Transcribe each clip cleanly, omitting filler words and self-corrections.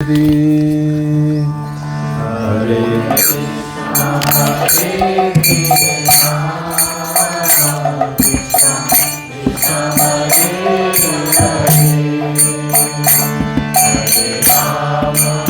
Hare Hare Krishna Hare Krishna Krishna Krishna Hare Hare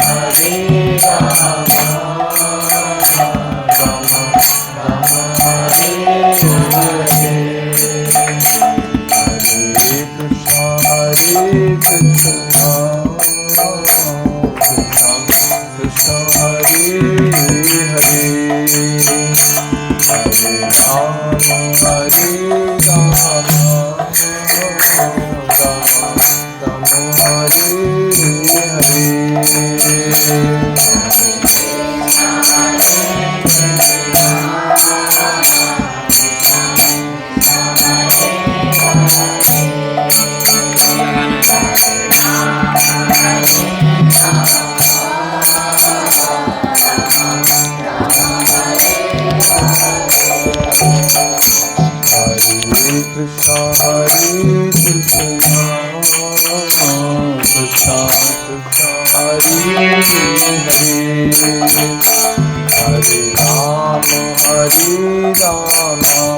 Hare Rama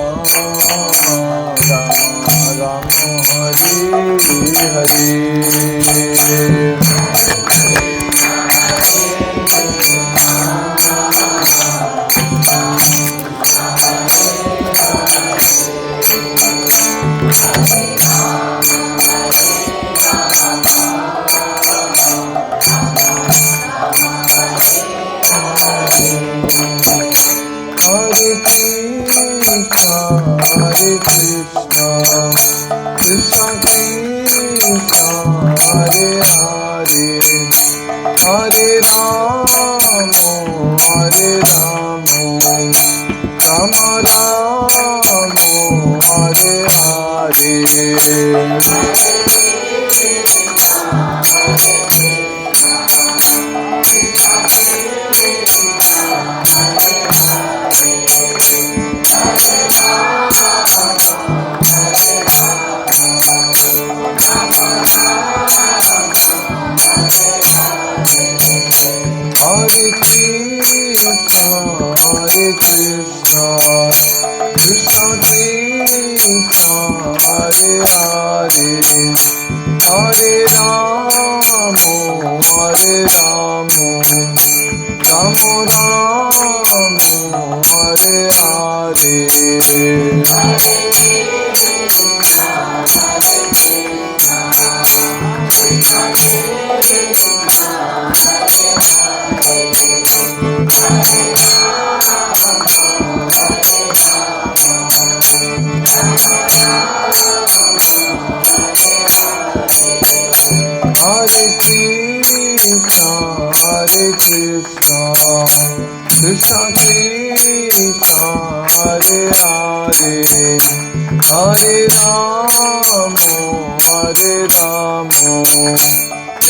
Hare Rama Rama Rama Hare Hare Hare Krishna Krishna Hare Hare Hare Rama Hare Rama Rama Rama Hare Hare Krishna Hare Krishna Krishna Krishna Hare Hare Hare Rama Hare Rama Rama Rama Hare Hare Hare Krishna, Krishna Krishna, Hare Hare, Hare Rama, Hare Rama,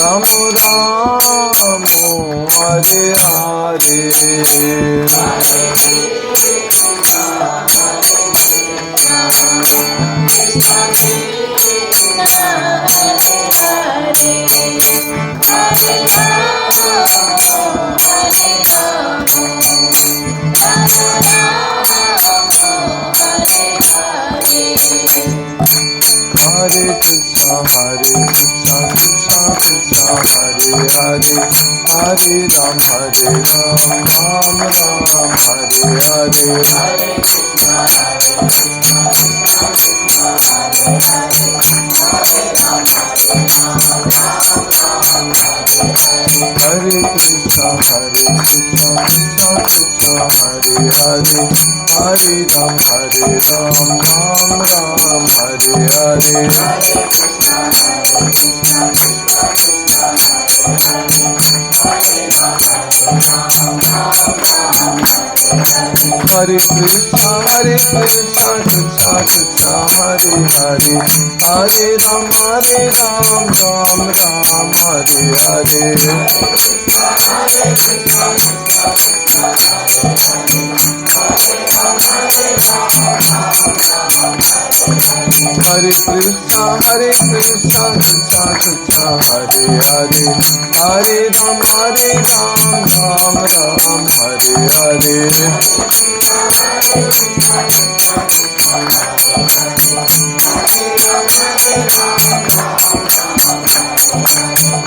Rama Rama, Hare Hare. Krishna Krishna, Hare Hare, Hare Rama, Hare Rama, Rama Rama, Hare Hare. Hare Krishna, Krishna Krishna, Hare Hare, Hare Ram, Ram Ram, Hare Hare. Hare Krishna, Krishna Krishna, Hare Hare, Hare Ram, Ram Ram, Hare Hare. Hare Krishna, Krishna Krishna, Hare Hare, Hare Ram, Ram Ram, Hare Hare. Hare Krishna, Krishna Krishna, Hare Hare, Hare Ram, Ram Ram, Hare Krishna, Krishna Krishna, Hare Hare, Hare Ram, Ram Ram, Hare Hare. Hare Krishna, Krishna Krishna, Hare Hare, Hare Ram, Ram Ram, Hare Hare.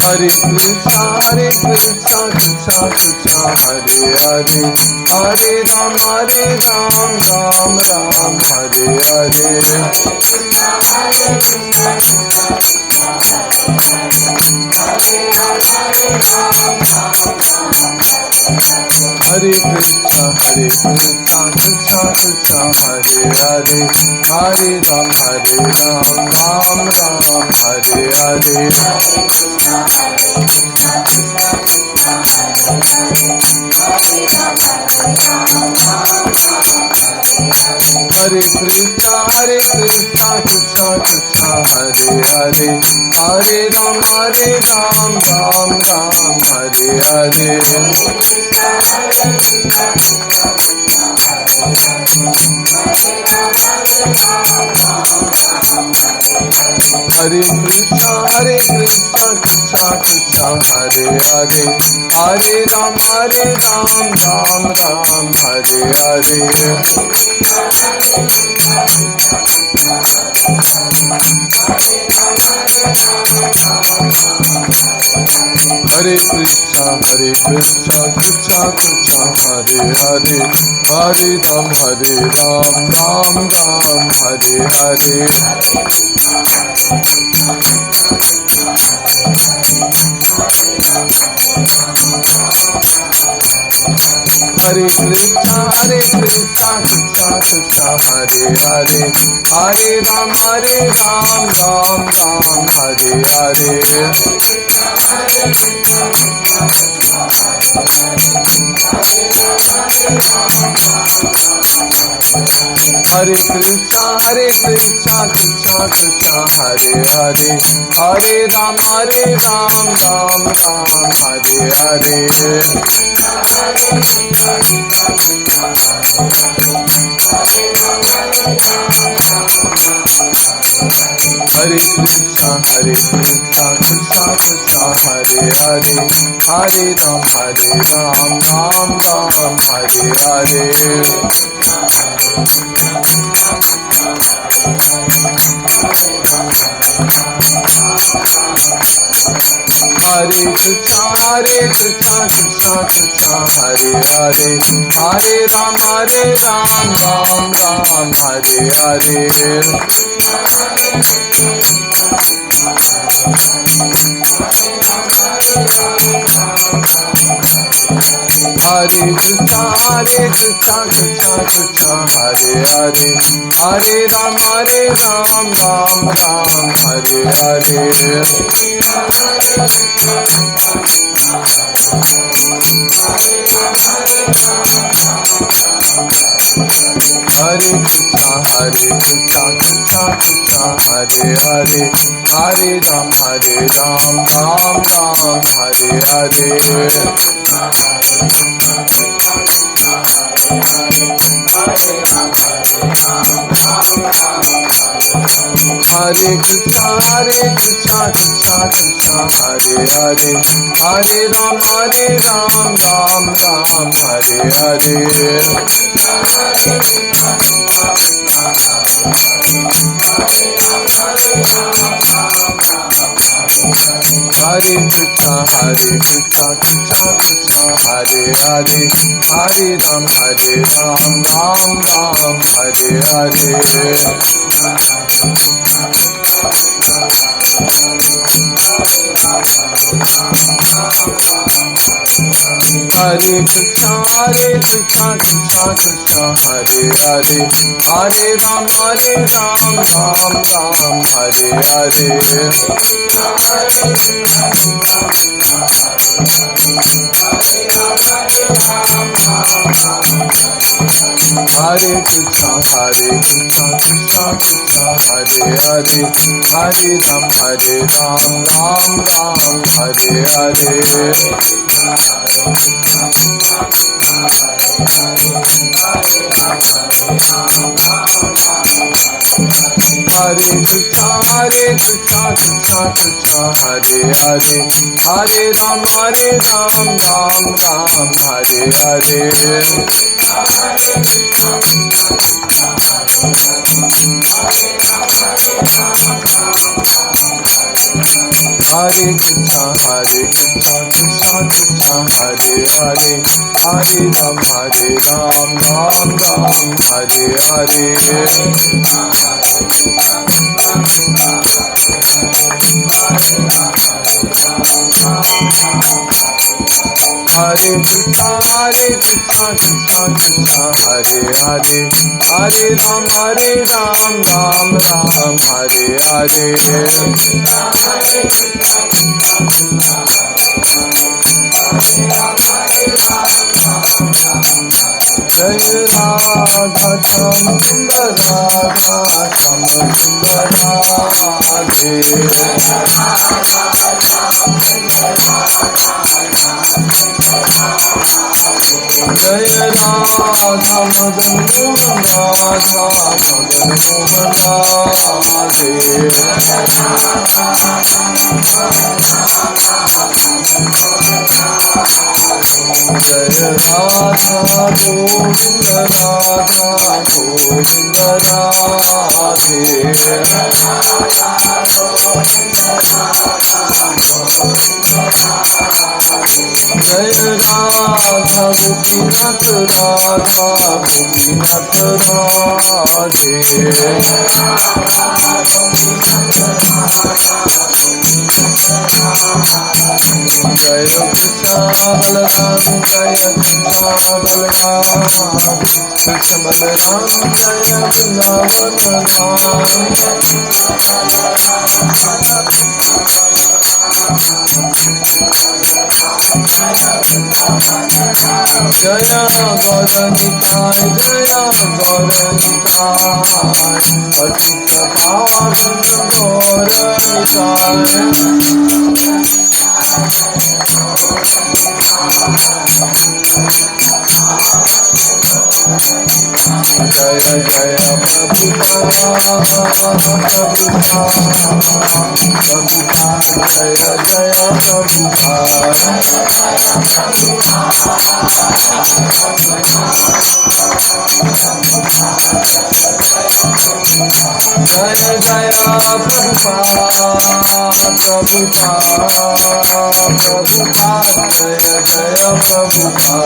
Hare Krishna, Krishna Krishna, Hare Hare, Hare Ram, Ram Ram, Hare Hare. Hare Krishna, Krishna Krishna, Hare Hare, Hare Ram, Ram Ram, Hare Hare. Hare Krishna, Krishna Krishna, Hare Hare, Hare Ram, Ram Ram, Hare Hare. Hare Krishna, Krishna Krishna, Hare Hare, Hare Ram, Ram Ram, Hare Hare. Hare Krishna, Krishna Krishna, Hare Hare, Hare Ram, Ram Ram, Hare Hare. Hare Krishna, Krishna Krishna, Hare Hare, Hare Ram, Ram Ram, Hare Hare. Hare Krishna, Krishna Krishna, Hare Hare, Hare Ram, Ram Ram, Hare Hare. Hare Krishna, Krishna Krishna, Hare Hare, Hare Ram, Ram Ram, Hare Hare. Hare Krishna, Krishna Krishna, Hare Hare, Hare Ram, Ram Ram, Hare Hare. Hare Krishna, Krishna Krishna, Hare Hare, Hare Ram, Ram Ram, Hare Hare. Hare Krishna, Krishna Krishna, Hare Hare, Hare Ram, Ram Ram, Hare Hare. Hare Krishna, Krishna Krishna, Hare Hare, Hare Ram, Ram Ram, Hare Hare. Hare Krishna, Krishna Krishna, Hare Hare, Hare Ram, Ram Ram, Hare Hare. Hare Krishna, Krishna Krishna, Hare Hare, Hare Ram, Ram Ram, Hare Hare. Hare Krishna, Krishna Krishna, Hare Hare, Hare Ram, Ram Ram, Hare Hare. Hare Krishna, Krishna Krishna, Krishna Hare Hare Hare Ram Ram Ram Hare Hare Hare Krishna Krishna Krishna Hare Hare Hare Ram Ram Ram Hare Hare Hare Krishna Krishna Krishna Hare Hare Hare Ram Ram Hare Hare Jai Radha Sham Sundar Radha Sham Sundar Radhe Jai Radha Madan Mohan Radha Madan Mohan Radhe Jai Radha Govinda Radha Govinda Radhe Jai Radha Gopinath Radha Gopinath Radhe Jai Krishna Balaram Jai Krishna Balaram Krishna Balaram Jai Vrindavan Jaya Gauranitai Jaya Gauranitai Patita Pavan Gauranitai Jaya Jaya Prabhupada Prabhupada Jaya Jaya Prabhupada Jaya Jaya Prabhupada Prabhupada Jaya Jaya Prabhupada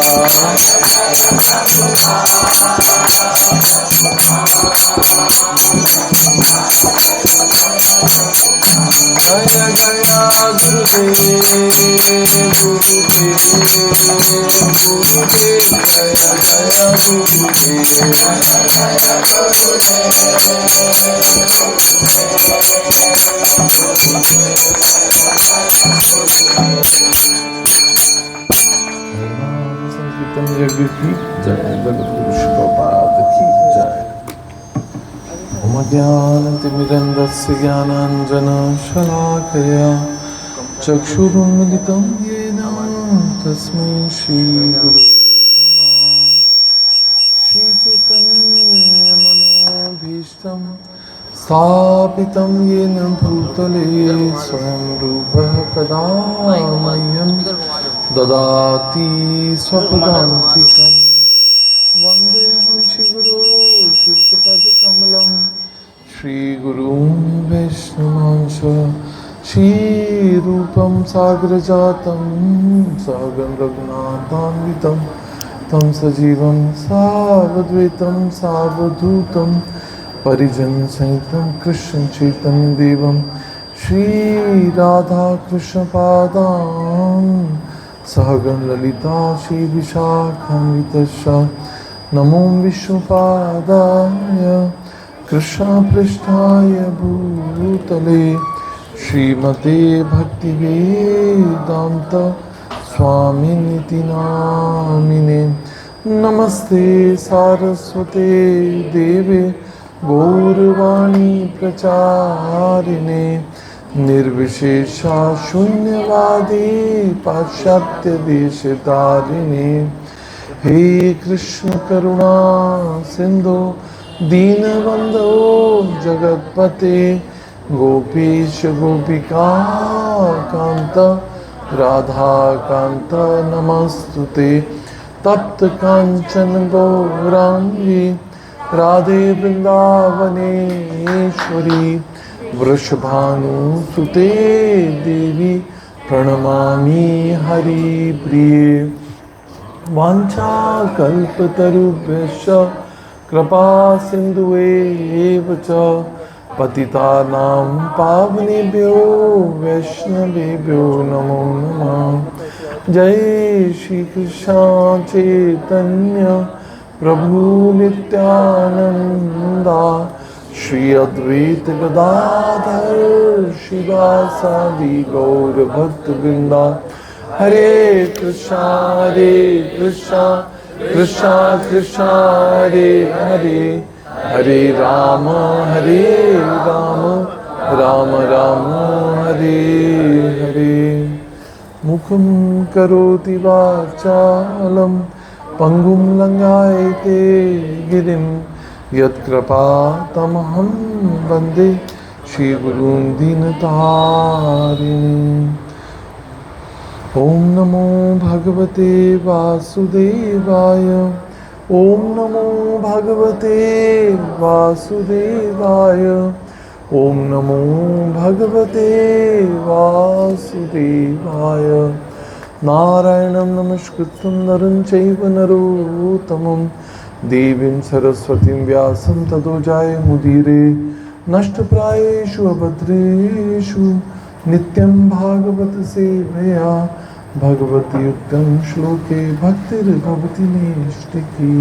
Jaya Jaya Gurudev Gurudev Gurudev Jaya Jaya Gurudev Sankirtan Yagya ki jai, Jagat Guru Prabhupada ki jai. Om Jnanatimirandasya Jnananjana Shalakaya Chakshurunmilitam Yena Tasmai Shri Gurave Namah Shri Chaitanya Manobhishtam Sthapitam Yena Bhutale Swayam Rupa Kada Mahyam Dadati Swapadantikam Vandeham Shri Guru Tirthapada Kamalam Shri Guru Vaishnavansha Shri Rupam Sagrajatam Sagam Raghunathanvitam Tam Sajivam Savadvaitam Savadhutam Parijan Sahitam Krishna Chaitanya Devam Shri Radha Krishna Padam Sahagam Lalita Shri Vishakhamritasya Namo Vishnupadaya Krishna Prishtaya Bhutale Srimate Bhakti Vedanta Swaminiti Namine Namaste Saraswate Deve Gaurvani Pracharine Nirvishesha Shunyavadi Paschatya Deshatarine He Krishna Karuna Sindhu Dinabandho Jagatpate गोपीश गोपिका कांत राधाकांत नमस्तुते। तप्त कांचन गौरांगी राधे वृंदावनेश्वरी वृषभानुसुते देवी प्रणमामि हरिप्रिये। वाञ्छाकल्पतरुभ्यश्च कृपा सिन्धुवेव च पतितानां पावनेभ्यो वैष्णवेभ्यो नमो नमः। जय श्री कृष्ण चैतन्य प्रभु नित्यानंदा श्री अद्वैत गदाधर शिवासादि गौर भक्तवृंदा। हरे कृष्णा कृष्णा कृष्णा हरे हरे, हरे राम राम राम हरे हरे। मुखं करोति वाचालं पंगुं लंघयते गिरिं यत्कृपातमहं वन्दे श्रीगुरुं दीनतारिणीम्। ओम नमो भगवते वासुदेवाय, ओम नमो भगवते वासुदेवाय, ओम नमो भगवते वासुदेवाय। नारायणं नमस्कृतं नरं चैव नरोत्तमं देवीं सरस्वतीं व्यासं ततो जयमुदीरये। नष्टप्रायेषु अभद्रेषु नित्यं भागवत सेवया भगवती उत्तम श्लोके भक्तिर्भवति नैष्ठिकी।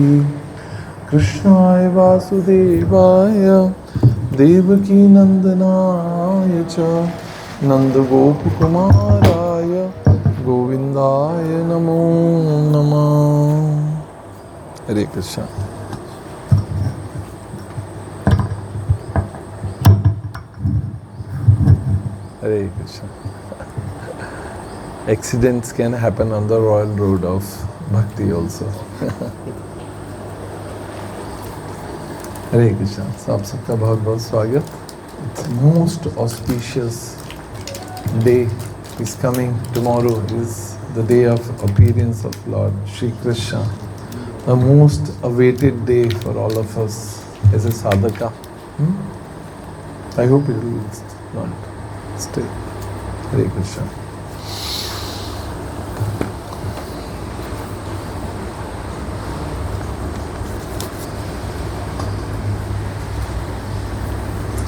कृष्णाय वासुदेवाय देवकी नंदनाय च नंदगोपकुमाराय गोविंदाय नमो नमः। हरे Krishna. Hare Krishna. Accidents can happen on the royal road of bhakti also. Hare Krishna. So आप सबका बहुत बहुत स्वागत. It's most auspicious day is coming. Tomorrow is the day of appearance of Lord Shri Krishna. The most awaited day for all of us as a sadhaka. I hope it will not stay. Hare Krishna.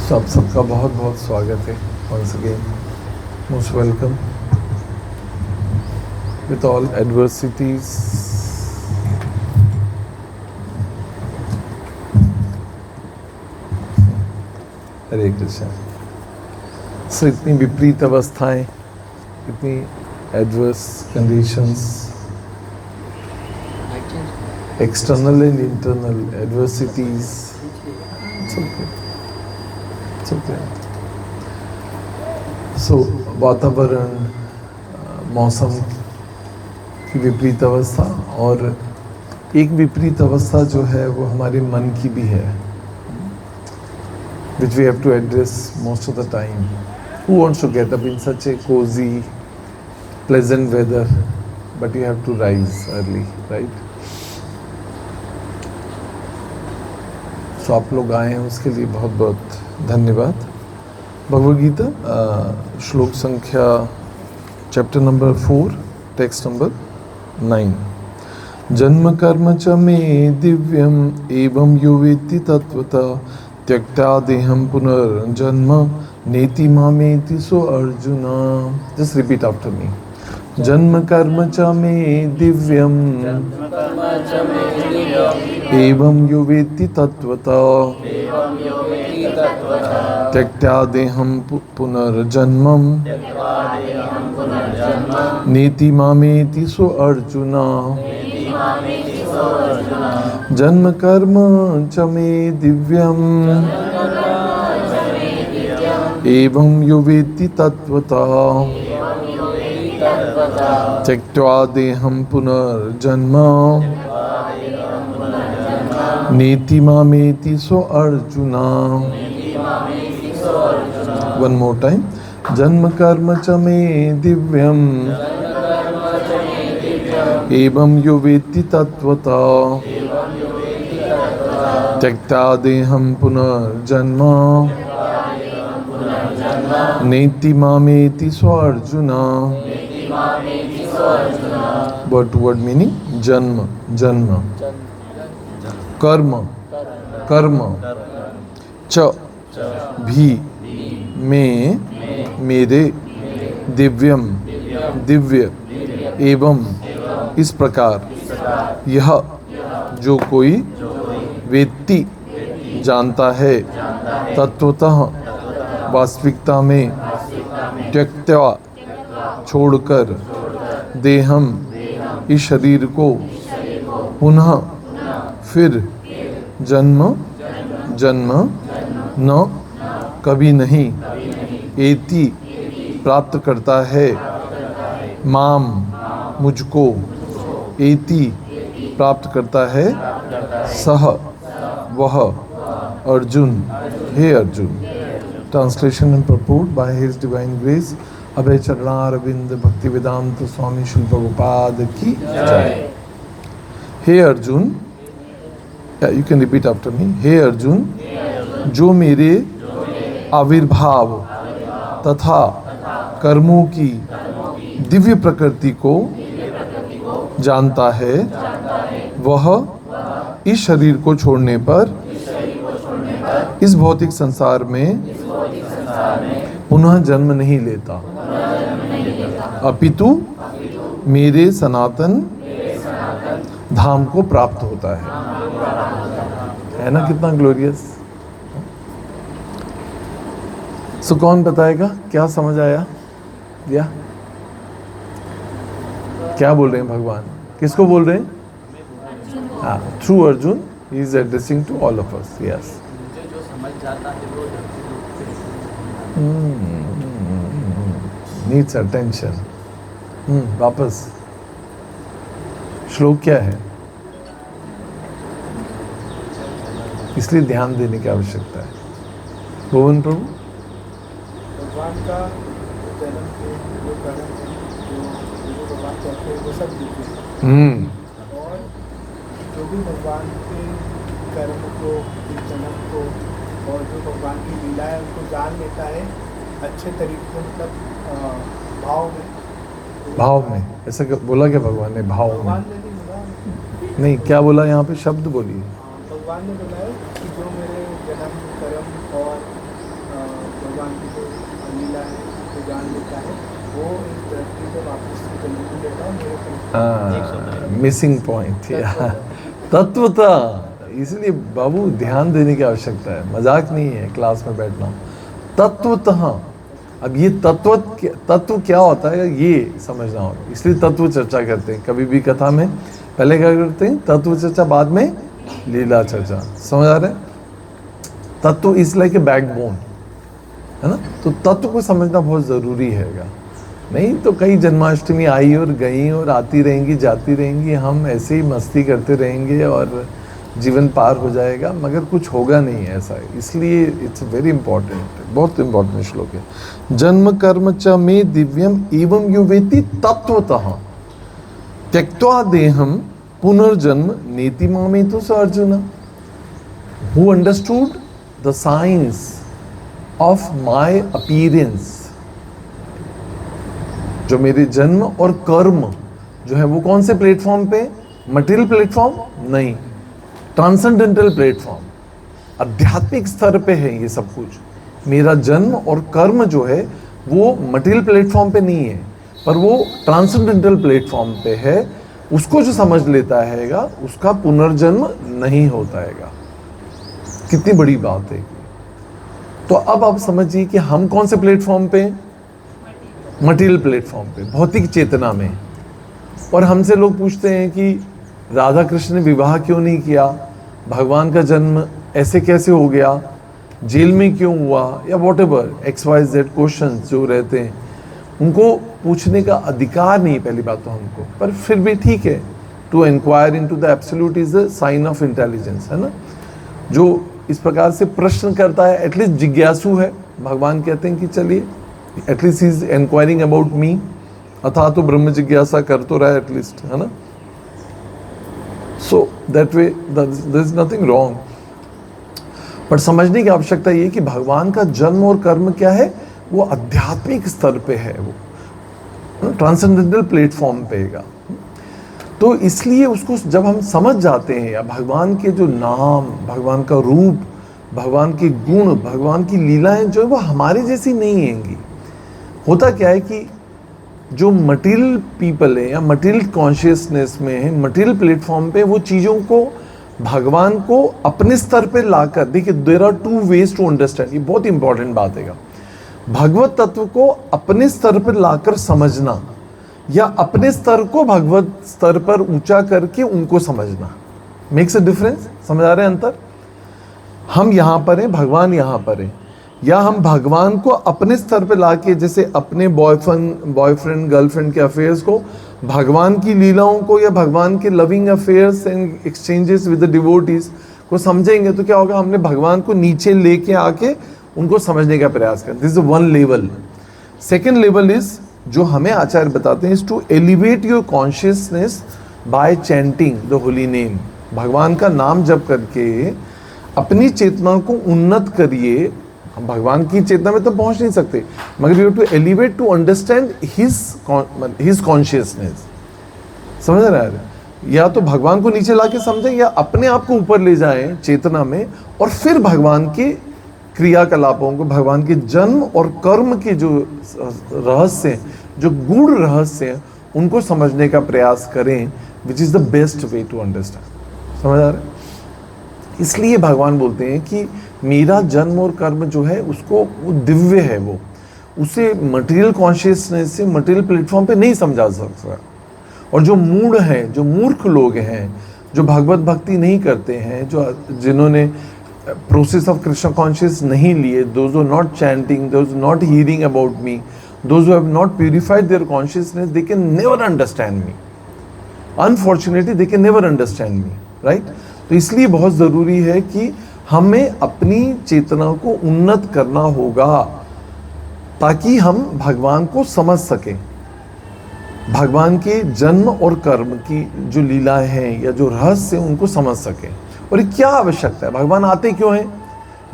So आप सबका बहुत बहुत स्वागत है. Once again, most welcome. With all adversities, Hare Krishna. So इतनी विपरीत अवस्थाएं, इतनी adverse conditions, external and internal adversities. It's okay. It's okay. So वातावरण, मौसम की विपरीत अवस्था और एक विपरीत अवस्था जो है वो हमारे मन की भी है, which we have to address most of the time. Who wants to get up in such a cozy, pleasant weather, but you have to rise early, right? So आप लोग आए हैं उसके लिए बहुत बहुत धन्यवाद. भगवद गीता श्लोक संख्या चैप्टर नंबर 4 टेक्स्ट नंबर 9. जन्म कर्म च मे दिव्यम एवं यो वेत्ति तत्वतः त्यक्त्वा देहं पुनर्जन्म नेति मामेति सो Arjun. Just repeat after me. जन्म कर्म च मे दिव्यम एवं यो वेत्ति तत्वतः त्यक्त्वा देहं पुनर्जन्म नेति मामेति सो अर्जुन. जन्म कर्म च मे दिव्यम एवं यो वेत्ति तत्वतः त्यक्त्वा देहं पुनर्जन्म नेति मामेति सो अर्जुन. One more time. जन्म कर्म च मे दिव्यम एवं यो वेत्ति तत्वता त्यक्ता देहं पुनर्जन्म नेति मामेति स्वार्जुन। वर्ड टू वर्ड मीनिंग जन्म जन्म, कर्म कर्म, च भी में मेरे, दिव्यम दिव्य, एवं इस प्रकार, यह जो कोई वेत्ति जानता है, तत्वतः वास्तविकता में, त्यक्त्वा छोड़कर, देहम इस शरीर को, पुनः फिर, जन्म जन्म न कभी नहीं, एति प्राप्त करता है, माम मुझको, एति प्राप्त करता है, सह वह, अर्जुन हे Arjun. Translation and purport by His Divine Grace Abhay Charanaravinda Bhaktivedanta Swami Shri Prabhupada की जय। हे Arjun, you can repeat after me. हे अर्जुन, जो मेरे आविर्भाव तथा कर्मों की दिव्य प्रकृति को जानता है, वह इस शरीर को छोड़ने पर इस भौतिक संसार में पुनः जन्म नहीं लेता, अपितु मेरे सनातन धाम को प्राप्त होता है ना? कितना ग्लोरियस। सो कौन बताएगा, क्या समझ आया या क्या बोल रहे हैं भगवान? किसको बोल रहे हैं? हाँ, through Arjun he is addressing to all of us. Yes, जो समझ जाता है वो नीड्स अटेंशन। वापस श्लोक क्या है, इसलिए ध्यान देने की आवश्यकता है। भुवन प्रभु, भगवान का जन्म के जो कर्म है, जो भगवान कहते हैं वो सब दिव्य है। और जो भी भगवान के कर्म को, जन्म को और जो भगवान की लीला है उनको जान लेता है अच्छे तरीके से, मतलब भाव में ऐसा बोला क्या भगवान ने? भाव में भगवान ने नहीं बोला, नहीं, क्या बोला यहाँ पे? शब्द बोलिए। भगवान ने बोला है कि जो मेरे जन्म कर्म और भगवान की जो लीला है उसको जान लेता है, वो इस धरती पे वापस जन्म लेता है। मिसिंग पॉइंट, तत्वता। इसलिए बाबू ध्यान देने की आवश्यकता है, मजाक नहीं है क्लास में बैठना। तत्वतः, अब ये तत्व क्या होता है ये समझना होगा, इसलिए तत्व चर्चा करते हैं कभी भी कथा में। पहले क्या करते हैं? तत्व चर्चा, बाद में लीला चर्चा। समझ आ रहा है? तत्व इज लाइक ए बैकबोन, है ना? तो तत्व को समझना बहुत ज़रूरी हैगा। नहीं तो कई जन्माष्टमी आई और गई और आती रहेंगी, जाती रहेंगी, हम ऐसे ही मस्ती करते रहेंगे और जीवन पार हो जाएगा, मगर कुछ होगा नहीं ऐसा। इसलिए इट्स वेरी इंपॉर्टेंट, बहुत इंपॉर्टेंट श्लोक है। जन्म कर्म च मे दिव्यम एवं यो वेत्ति तत्वतः त्यक्त्वा देहम पुनर्जन्म नेति मामेति स Arjun. Who understood the science of my appearance, जो मेरे जन्म और कर्म जो है वो कौन से प्लेटफॉर्म पे? मटेरियल प्लेटफॉर्म नहीं, ट्रांसेंडेंटल प्लेटफॉर्म, आध्यात्मिक स्तर पे है ये सब कुछ। मेरा जन्म और कर्म जो है वो मटेरियल प्लेटफॉर्म पे नहीं है, पर वो ट्रांसेंडेंटल प्लेटफॉर्म पे है। उसको जो समझ लेता हैगा उसका पुनर्जन्म नहीं होता हैगा। कितनी बड़ी बात है। तो अब आप समझिए कि हम कौन से प्लेटफॉर्म पे? मटेरियल प्लेटफॉर्म पे, भौतिक चेतना में। और हमसे लोग पूछते हैं कि राधा कृष्ण ने विवाह क्यों नहीं किया, भगवान का जन्म ऐसे कैसे हो गया, जेल में क्यों हुआ, या वॉटेवर XYZ क्वेश्चन जो रहते हैं, उनको पूछने का अधिकार नहीं पहली बात तो हमको। पर फिर भी ठीक है, to inquire into the absolute is a sign of intelligence, है ना? जो इस प्रकार से प्रश्न करता है एटलीस्ट जिज्ञासु है, भगवान कहते हैं कि चलिए at least he is enquiring about me, अथा तो ब्रह्म जिज्ञासा कर तो रहा है एटलीस्ट, है ना। So that way there is nothing wrong, पर समझने की आवश्यकता ये कि भगवान का जन्म और कर्म क्या है, वो आध्यात्मिक स्तर पे है, वो ट्रांसेंडेंटल प्लेटफॉर्म पे है। तो इसलिए उसको जब हम समझ जाते हैं, या भगवान के जो नाम, भगवान का रूप, भगवान के गुण, भगवान की लीलाएं जो है वो हमारे जैसी नहीं हैंगी। होता क्या है कि जो मटेरियल पीपल है या मटेरियल कॉन्शियसनेस में है, मटेरियल प्लेटफॉर्म पे, वो चीज़ों को, भगवान को अपने स्तर पे लाकर, देखिए there are two ways to understand, ये बहुत इंपॉर्टेंट बात है। भगवत तत्व को अपने स्तर पर लाकर समझना या अपने स्तर को भगवत स्तर पर ऊंचा करके उनको समझना, मेक्स अ डिफरेंस। समझ आ रहे हैं अंतर? हम यहाँ पर हैं, भगवान यहाँ पर है, या हम भगवान को अपने स्तर पे लाके, जैसे अपने बॉयफ्रेंड गर्लफ्रेंड के अफेयर्स को, भगवान की लीलाओं को, या भगवान के loving affairs and exchanges with the devotees को समझेंगे, तो क्या होगा, हमने भगवान को नीचे लेके आके उनको समझने का प्रयास कर। This is one level. Second level is, जो हमें आचार्य बताते हैं, is to elevate your consciousness by chanting the holy name. भगवान का नाम जप करके अपनी चेतना को उन्नत करिए। हम भगवान की चेतना में तो पहुंच नहीं सकते, मगर you to elevate to understand his consciousness. समझ रहे हैं? या तो भगवान को नीचे लाके समझें, या अपने आप को ऊपर ले जाएं चेतना में, और फिर भगवान के क्रियाकलापों को, भगवान के जन्म और कर्म के जो रहस्य हैं, जो गूढ़ रहस्य हैं, उनको समझने का प्रयास करें, which is the best way to understand. समझ आ रहा है? इसलिए भगवान बोलते हैं कि मेरा जन्म और कर्म जो है उसको, वो दिव्य है, वो उसे मटेरियल कॉन्शियसनेस से, मटेरियल प्लेटफॉर्म पे नहीं समझा सकता। और जो मूढ़ हैं, जो मूर्ख लोग हैं, जो भगवत भक्ति नहीं करते हैं, जो जिन्होंने प्रोसेस ऑफ कृष्ण कॉन्शियस नहीं लिए, those who are not chanting, those not hearing about me, those who have not purified their consciousness, they can never understand me. Unfortunately they can never understand me, right? तो इसलिए बहुत ज़रूरी है कि हमें अपनी चेतना को उन्नत करना होगा, ताकि हम भगवान को समझ सकें, भगवान के जन्म और कर्म की जो लीलाएं हैं या जो रहस्य हैं उनको समझ सकें। और ये क्या आवश्यकता है, भगवान आते क्यों हैं,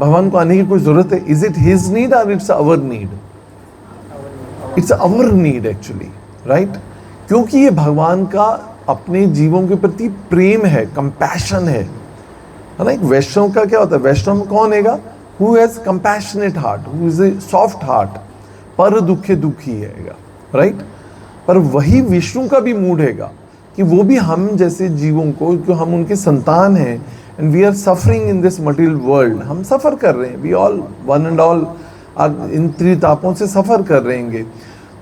भगवान को आने की कोई ज़रूरत है? इज इट हिज नीड और it's our need? It's our need actually, right? क्योंकि ये भगवान का अपने जीवों के प्रति प्रेम है, कंपैशन है ना। एक वैष्णव का क्या होता है? वैष्णव कौन हैगा? Who has compassionate heart, who is a soft heart, पर दुखे दुखी हैगा, राइट? पर वही विष्णु का भी मूड हैगा कि वो भी हम जैसे जीवों को, जो हम उनके संतान हैं, and we are suffering in this material world, हम सफ़र कर रहे हैं, we all one and all in त्रितापों से सफ़र कर रहे हैं।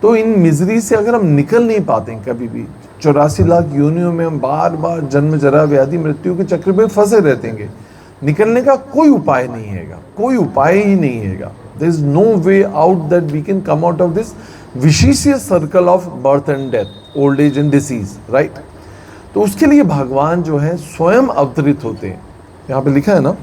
तो इन मिजरी से अगर हम निकल नहीं पाते कभी भी, 84 लाख योनियों में हम बार बार जन्म जरा व्याधि मृत्यु के चक्र में फंसे रहते हैं, निकलने का कोई उपाय नहीं हैगा, कोई उपाय ही नहीं हैगा। There is no way out that we can come out of this vicious circle of birth and death, old age and disease, right? तो उसके लिए भगवान जो है स्वयं अवतरित होते हैं। यहाँ पे लिखा है ना,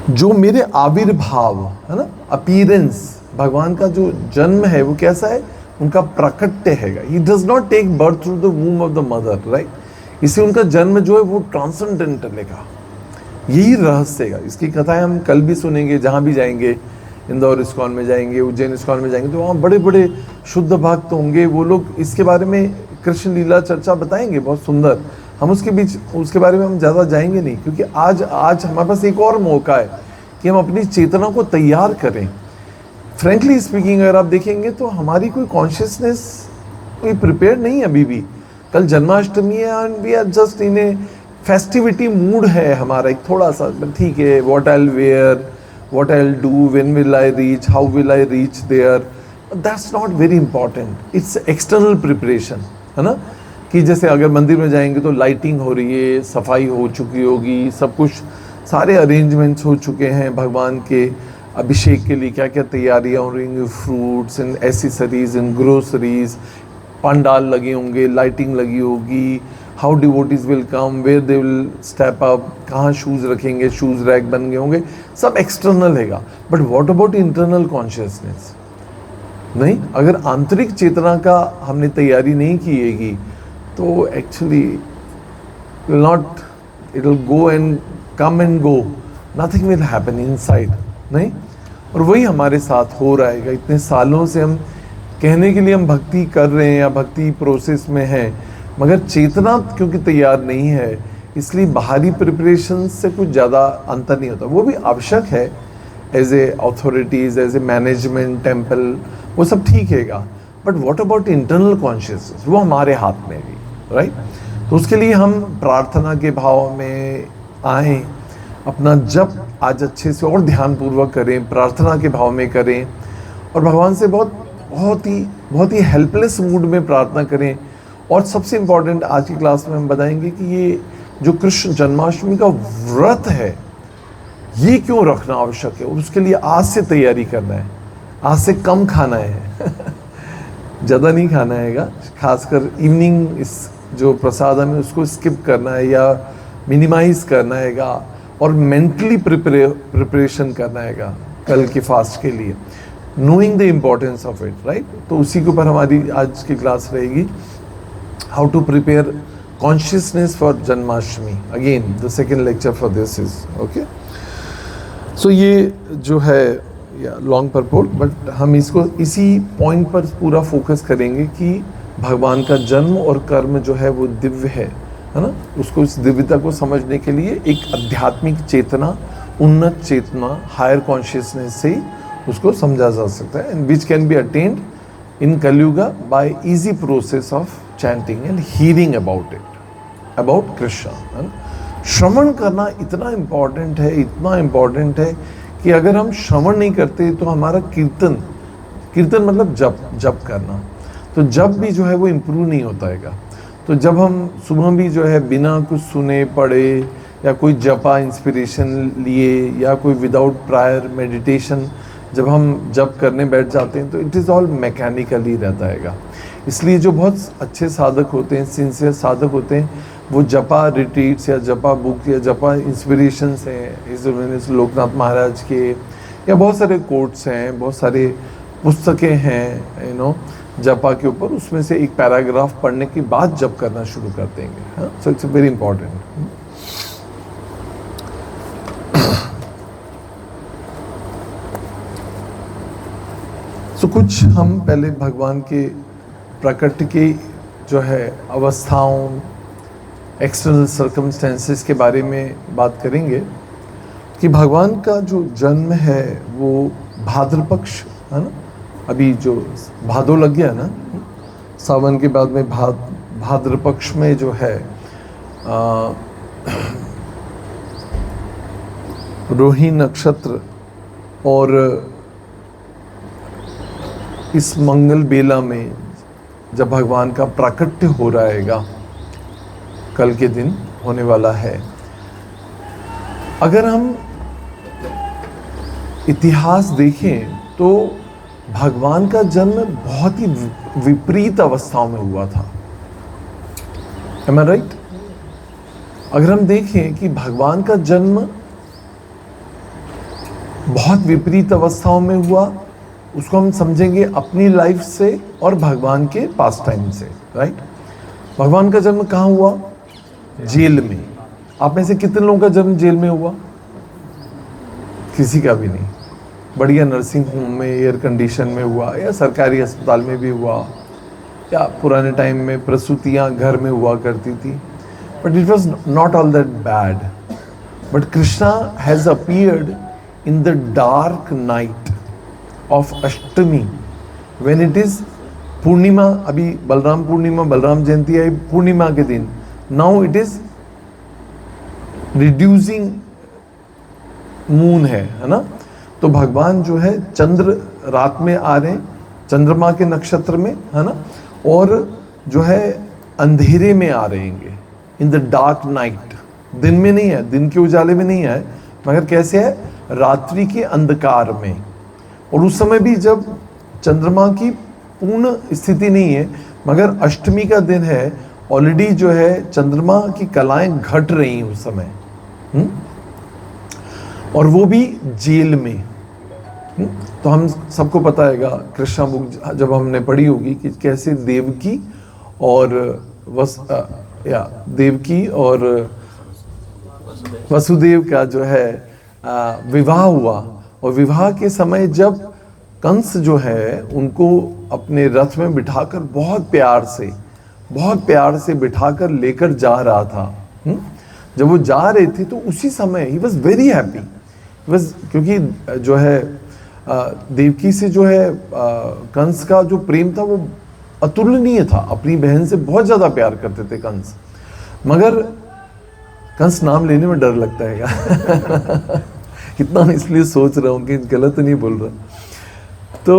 जो मेरे आविर्भाव, है ना, अपीयरेंस, भगवान का जो जन्म है वो कैसा है, उनका प्रकट्य हैगा। He does not take birth through the womb of the mother, right? इससे उनका जन्म जो है वो ट्रांसेंडेंटल है, यही रहस्य है। इसकी कथाएं हम कल भी सुनेंगे, जहाँ भी जाएंगे, इंदौर इस्कॉन में जाएंगे, उज्जैन इस्कॉन में जाएंगे, तो वहाँ बड़े बड़े शुद्ध भक्त होंगे, वो लोग इसके बारे में कृष्ण लीला चर्चा बताएंगे, बहुत सुंदर। हम उसके बारे में हम ज़्यादा जाएंगे नहीं, क्योंकि आज हमारे पास एक और मौका है कि हम अपनी चेतना को तैयार करें। फ्रेंकली स्पीकिंग, अगर आप देखेंगे तो हमारी कोई कॉन्शियसनेस कोई प्रिपेयर नहीं है अभी भी। कल जन्माष्टमी है and we are just in a festivity mood है हमारा, एक थोड़ा सा, ठीक है, what I will wear, what I will do, when will I reach, how will I reach there, that's not very important. It's external preparation, है ना, कि जैसे अगर मंदिर में जाएंगे तो लाइटिंग हो रही है, सफाई हो चुकी होगी, सब कुछ, सारे अरेंजमेंट्स हो चुके हैं, भगवान के अभिषेक के लिए क्या क्या तैयारियाँ हो रही होंगी, fruits and accessories and groceries, pandal लगे होंगे, लाइटिंग लगी होगी, how devotees will come, where they will step up, कहाँ शूज़ रखेंगे, शूज़ रैक बन गए होंगे, सब एक्सटर्नल हैगा. But what about internal consciousness? नहीं, अगर आंतरिक चेतना का हमने तैयारी नहीं की तो actually will not, it will go and come and go, nothing will happen inside. नहीं, और वही हमारे साथ हो रहा है. इतने सालों से हम कहने के लिए हम भक्ति कर रहे हैं या भक्ति प्रोसेस में हैं, मगर चेतना क्योंकि तैयार नहीं है, इसलिए बाहरी प्रिपरेशन से कुछ ज़्यादा अंतर नहीं होता. वो भी आवश्यक है as a authorities, as a management temple, वो सब ठीक हैगा. But what about internal consciousness? वो हमारे हाथ में भी, राइट. तो उसके लिए हम प्रार्थना के भाव में आएँ, अपना जप आज अच्छे से और ध्यानपूर्वक करें, प्रार्थना के भाव में करें, और भगवान से बहुत ही हेल्पलेस मूड में प्रार्थना करें. और सबसे इम्पॉर्टेंट आज की क्लास में हम बताएंगे कि ये जो कृष्ण जन्माष्टमी का व्रत है, ये क्यों रखना आवश्यक है, और उसके लिए आज से तैयारी करना है. आज से कम खाना है ज़्यादा नहीं खाना हैगा. खासकर इवनिंग इस जो प्रसादम है उसको स्किप करना है या मिनिमाइज करना हैगा, और मेंटली प्रिपरेशन करना हैगा कल के फास्ट के लिए, knowing the importance of it, right. तो उसी के ऊपर हमारी आज की क्लास रहेगी, how to prepare consciousness for Janmashtami. Again the second lecture for this is okay. So ये जो है या लॉन्ग परपोर्ट, बट हम इसको इसी पॉइंट पर पूरा फोकस करेंगे कि भगवान का जन्म और कर्म जो है वो दिव्य है ना. उसको, इस दिव्यता को समझने के लिए एक आध्यात्मिक चेतना, उन्नत चेतना, हायर कॉन्शियसनेस से ही उसको समझा जा सकता है, and which can be attend in Kaliyuga by easy process of chanting and hearing about it, about Krishna. श्रवण करना इतना इम्पॉर्टेंट है कि अगर हम श्रवण नहीं करते तो हमारा कीर्तन मतलब जप करना, तो जप भी जो है वो इम्प्रूव नहीं होता हैगा. तो जब हम सुबह भी जो है बिना कुछ सुने पढ़े या कोई जपा इंस्पिरेशन लिए या कोई विदाउट प्रायर मेडिटेशन जब हम जप करने बैठ जाते हैं तो इट इज़ ऑल मैकेनिकली रहता हैगा. इसलिए जो बहुत अच्छे साधक होते हैं, सिंसियर साधक होते हैं, वो जपा रिट्रीट्स या जपा बुक या जपा इंस्पिरेशंस हैं, इस लोकनाथ महाराज के, या बहुत सारे कोट्स हैं, बहुत सारे पुस्तकें हैं जपा के ऊपर, उसमें से एक पैराग्राफ पढ़ने के बाद जप करना शुरू कर देंगे. So it's very important. So कुछ हम पहले भगवान के प्रकृति के जो है अवस्थाओं, एक्सटर्नल सर्कमस्टेंसेस के बारे में बात करेंगे कि भगवान का जो जन्म है वो भाद्र पक्ष है ना. अभी जो भादो लग गया ना, सावन के बाद में भाद्र पक्ष में जो है रोहिणी नक्षत्र और इस मंगल बेला में जब भगवान का प्राकट्य हो रहेगा, कल के दिन होने वाला है. अगर हम इतिहास देखें तो भगवान का जन्म बहुत ही विपरीत अवस्थाओं में हुआ था. Am I right? अगर हम देखें कि भगवान का जन्म बहुत विपरीत अवस्थाओं में हुआ, उसको हम समझेंगे अपनी लाइफ से और भगवान के पास टाइम से, राइट. भगवान का जन्म कहाँ हुआ? जेल में. आप में से कितने लोगों का जन्म जेल में हुआ? किसी का भी नहीं. बढ़िया नर्सिंग होम में, एयर कंडीशन में हुआ, या सरकारी अस्पताल में भी हुआ, या पुराने टाइम में प्रसूतियाँ घर में हुआ करती थी. But it was not all that bad. But Krishna has appeared in the dark night of Ashtami, when it is Purnima. अभी बलराम पूर्णिमा, बलराम जयंती आई पूर्णिमा के दिन. Now it is reducing moon है ना. तो भगवान जो है चंद्र रात में आ रहे हैं, चंद्रमा के नक्षत्र में है ना, और जो है अंधेरे में आ रहेंगे, इन द डार्क नाइट. दिन में नहीं है, दिन के उजाले में नहीं है, मगर कैसे है? रात्रि के अंधकार में. और उस समय भी जब चंद्रमा की पूर्ण स्थिति नहीं है, मगर अष्टमी का दिन है ऑलरेडी जो है चंद्रमा की कलाएं घट रही हैं उस समय, और वो भी जेल में। तो हम सबको पता हैगा, कृष्णा बुक जब हमने पढ़ी होगी कि कैसे देवकी और देवकी और वसुदेव का जो है विवाह हुआ, और विवाह के समय जब कंस जो है उनको अपने रथ में बिठाकर बहुत प्यार से बिठाकर लेकर जा रहा था। जब वो जा रहे थे तो उसी समय ही वॉज वेरी हैप्पी, बस क्योंकि जो है देवकी से जो है कंस का जो प्रेम था वो अतुलनीय था। अपनी बहन से बहुत ज़्यादा प्यार करते थे कंस, मगर कंस नाम लेने में डर लगता है इतना मैं इसलिए सोच रहा हूँ कि गलत नहीं बोल रहा। तो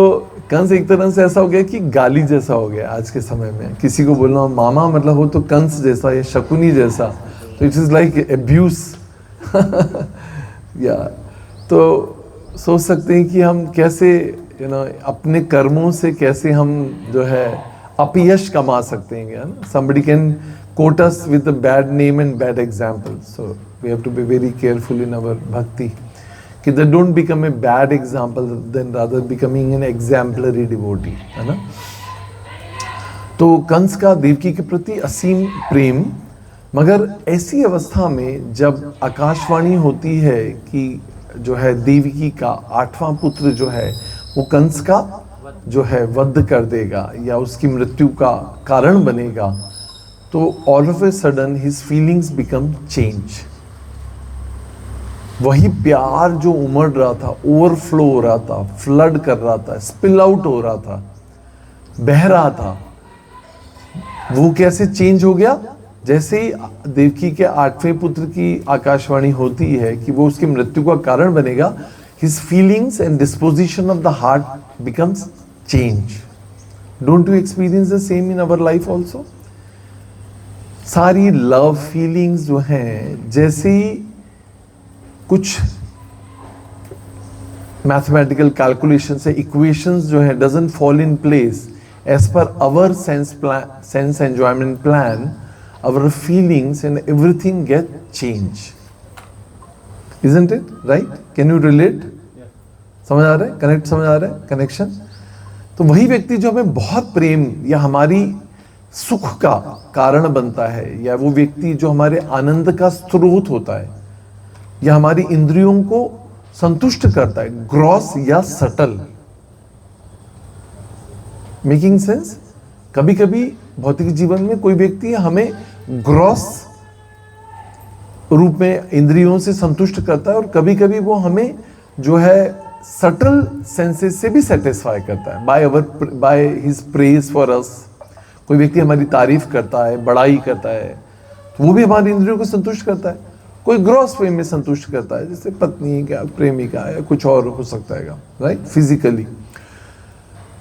कंस एक तरह से ऐसा हो गया कि गाली जैसा हो गया आज के समय में। किसी को बोलना मामा मतलब हो तो कंस जैसा या शकुनी जैसा, तो इट इज़ लाइक एब्यूज या तो सोच सकते हैं कि हम कैसे अपने कर्मों से कैसे हम जो है अपयश कमा सकते हैं। somebody can quote us with a bad name and bad example, so we have to be very careful in our bhakti कि they don't become a bad example than rather becoming an exemplary devotee, है ना। तो कंस का देवकी के प्रति असीम प्रेम, मगर ऐसी अवस्था में जब आकाशवाणी होती है कि जो है देवकी का 8वां पुत्र जो है वो कंस का जो है वध कर देगा या उसकी मृत्यु का कारण बनेगा, तो all of a sudden his feelings become change. वही प्यार जो उमड़ रहा था, ओवरफ्लो हो रहा था, फ्लड कर रहा था, स्पिल आउट हो रहा था, बह रहा था, वो कैसे चेंज हो गया? जैसे ही देवकी के 8वें पुत्र की आकाशवाणी होती है कि वो उसकी मृत्यु का कारण बनेगा, his feelings and disposition of the heart becomes change. Don't you experience the same in our life also? सारी लव फीलिंग्स जो हैं, जैसे ही कुछ मैथमेटिकल कैलकुलेशन से इक्वेशंस जो है doesn't fall in place as per our sense enjoyment plan, our feelings and everything get changed. Isn't it right? Can you relate? समझ आ रहा है? कनेक्ट समझ आ रहा है? कनेक्शन। तो वही व्यक्ति जो हमें बहुत प्रेम या हमारी सुख का कारण बनता है, या वो व्यक्ति जो हमारे आनंद का स्रोत होता है, या हमारी इंद्रियों को संतुष्ट करता है, ग्रॉस या सटल। Making sense? कभी कभी भौतिक जीवन में कोई व्यक्ति हमें ग्रॉस रूप में इंद्रियों से संतुष्ट करता है, और कभी कभी वो हमें जो है सटल सेंसेस से भी सेटिस्फाई करता है by his praise for us. कोई व्यक्ति हमारी तारीफ करता है, बड़ाई करता है, तो वो भी हमारी इंद्रियों को संतुष्ट करता है। कोई ग्रॉस वे में संतुष्ट करता है, जैसे पत्नी का, प्रेमिका या कुछ और हो सकता है, राइट, फिजिकली।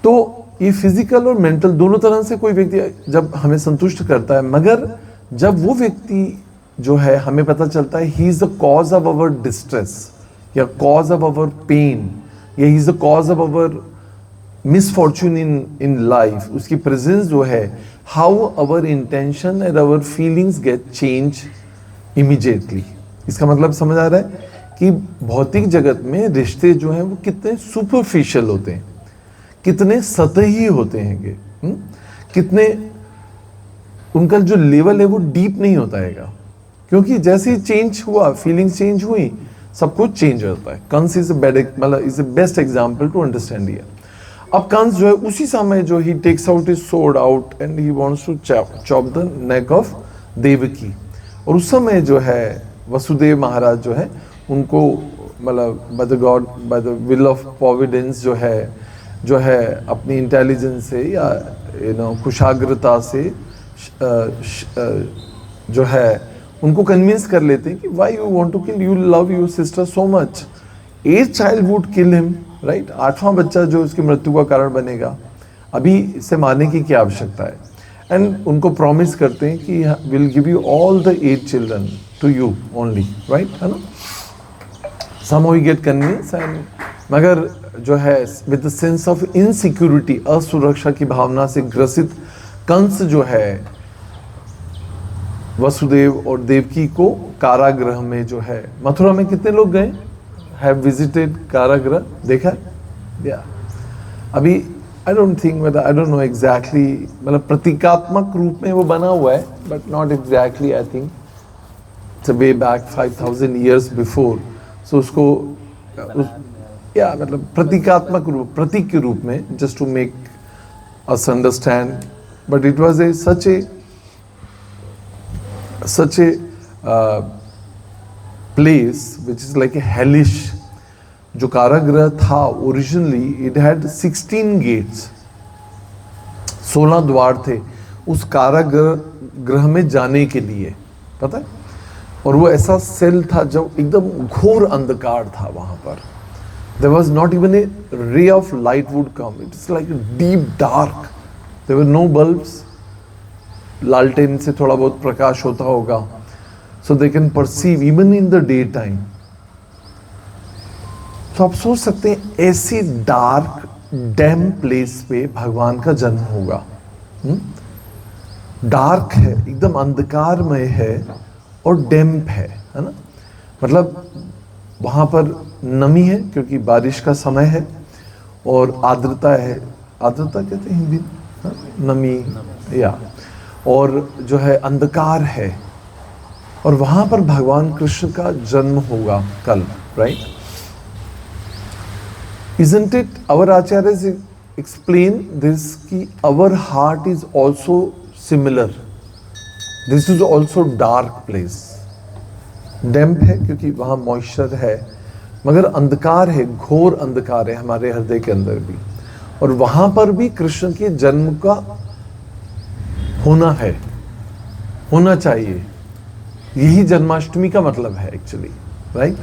तो ये फिजिकल और मेंटल दोनों तरह से कोई व्यक्ति जब हमें संतुष्ट करता है, मगर जब वो व्यक्ति जो है हमें पता चलता है he is the cause of our distress या कॉज ऑफ अवर पेन, या he is the cause of our misfortune in life, उसकी प्रेजेंस जो है, how our intention and our feelings get change immediately. इसका मतलब समझ आ रहा है कि भौतिक जगत में रिश्ते जो हैं वो कितने सुपरफिशियल होते हैं, कितने सतही होते हैं कि कितने उनका जो लेवल है वो डीप नहीं होता है, क्योंकि जैसे ही चेंज हुआ, फीलिंग्स चेंज हुई, सब कुछ चेंज होता है। Kans is is the best example to understand here. अब कंस जो है उसी समय जो he takes out his sword out and he wants to chop the neck of Devaki, और उस समय जो है वसुदेव महाराज जो है उनको मतलब by the God, by the will of Providence जो है अपनी इंटेलिजेंस से या कुशाग्रता से जो है उनको कन्विंस कर लेते हैं कि why you want to kill, you love your sister so much, 8th child would kill him, right. 8वां बच्चा जो उसकी मृत्यु का कारण बनेगा, अभी इसे मारने की क्या आवश्यकता है। एंड उनको प्रॉमिस करते हैं कि will give you all the 8 children to you only, right, है ना। somehow he get convinced and मगर जो है with the sense of insecurity, असुरक्षा की भावना से ग्रसित कंस जो है वसुदेव और देवकी को कारागृह में जो है, मथुरा में कितने लोग गए, हैव विजिटेड कारागृह, देखा या अभी I don't think, I don't know exactly, मतलब प्रतीकात्मक रूप में वो बना हुआ है, but not exactly, I think it's way back 5000 years before. So उसको या मतलब प्रतीकात्मक रूप, प्रतीक के रूप में, just to make us understand. But it was such a place which is like a hellish. जो कारागृह था ओरिजिनली, इट हैड 16 गेट्स, 16 द्वार थे उस कारागृह में जाने के लिए, पता है. और वो ऐसा सेल था जो एकदम घोर अंधकार था वहां पर. There was not even a ray of light would come, it's like deep dark. There were no bulbs, लालटेन से थोड़ा बहुत प्रकाश होता होगा, so they can perceive even in the day time. तो आप सोच सकते हैं ऐसी डार्क डैम प्लेस पे भगवान का जन्म होगा. डार्क है, एकदम अंधकारमय है और डैम्प है ना. मतलब वहां पर नमी है क्योंकि बारिश का समय है, और आर्द्रता है, आर्द्रता कहते हैं हिंदी, नमी या, और जो है अंधकार है, और वहां पर भगवान कृष्ण का जन्म होगा कल, right. Isn't it our acharyas explain this कि our heart is also similar. This is also dark place. Damp है क्योंकि वहाँ moisture है, मगर अंधकार है, घोर अंधकार है हमारे हृदय के अंदर भी. और वहाँ पर भी कृष्ण के जन्म का होना है, होना चाहिए. यही जन्माष्टमी का मतलब है एक्चुअली, राइट.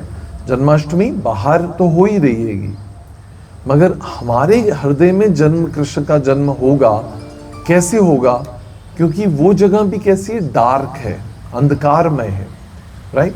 जन्माष्टमी बाहर तो हो ही रही हैगी, मगर हमारे हृदय में जन्म, कृष्ण का जन्म होगा. कैसे होगा? क्योंकि वो जगह भी कैसी है, डार्क है, अंधकारमय है, राइट.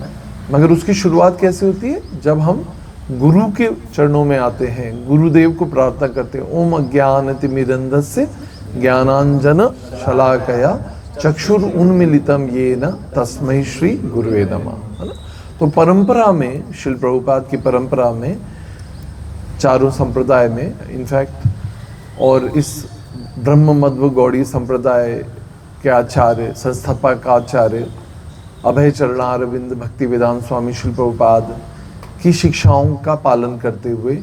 मगर उसकी शुरुआत कैसे होती है? जब हम गुरु के चरणों में आते हैं, गुरुदेव को प्रार्थना करते हैं, ओम अज्ञानतिमिरन्धस्य ज्ञानांजन शलाकया चक्षुर उन्मीलितम येन तस्मै श्री गुरुवे नमः, है ना. तो परंपरा में, श्रील प्रभुपाद की परंपरा में, चारों संप्रदाय में इनफैक्ट, और इस ब्रह्म मध्व गौड़ी संप्रदाय के आचार्य, संस्थापक आचार्य अभय चरणारविंद भक्ति वेदांत स्वामी श्रील प्रभुपाद की शिक्षाओं का पालन करते हुए,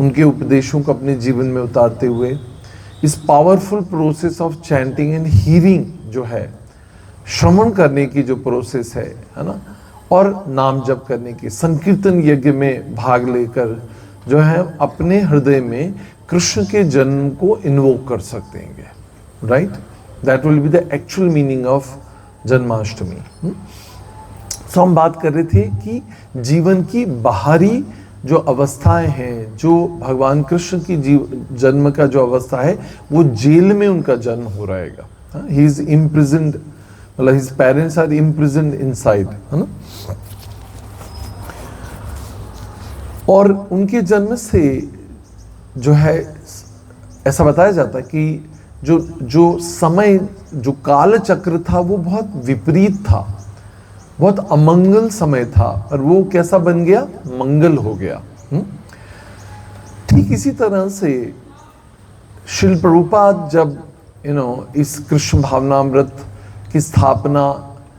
उनके उपदेशों को अपने जीवन में उतारते हुए, इस powerful process of chanting and hearing जो है, श्रवण करने की जो प्रोसेस है ना, और नाम जप करने की, संकीर्तन यज्ञ में भाग लेकर जो है अपने हृदय में कृष्ण के जन्म को इन्वोक कर सकते हैं, right. That will be the actual meaning of Janmashtami. तो हम बात कर रहे थे कि जीवन की बाहरी जो अवस्थाएं हैं, जो भगवान कृष्ण की जन्म का जो अवस्था है, वो जेल में उनका जन्म हो रहेगा. ही इज इम्प्रिजन्ड, मतलब his parents are imprisoned inside, है ना. और उनके जन्म से जो है ऐसा बताया जाता है कि जो समय, जो काल चक्र था, वो बहुत विपरीत था, बहुत अमंगल समय था, और वो कैसा बन गया, मंगल हो गया. ठीक इसी तरह से श्रील प्रभुपाद जब इस कृष्ण भावनामृत की स्थापना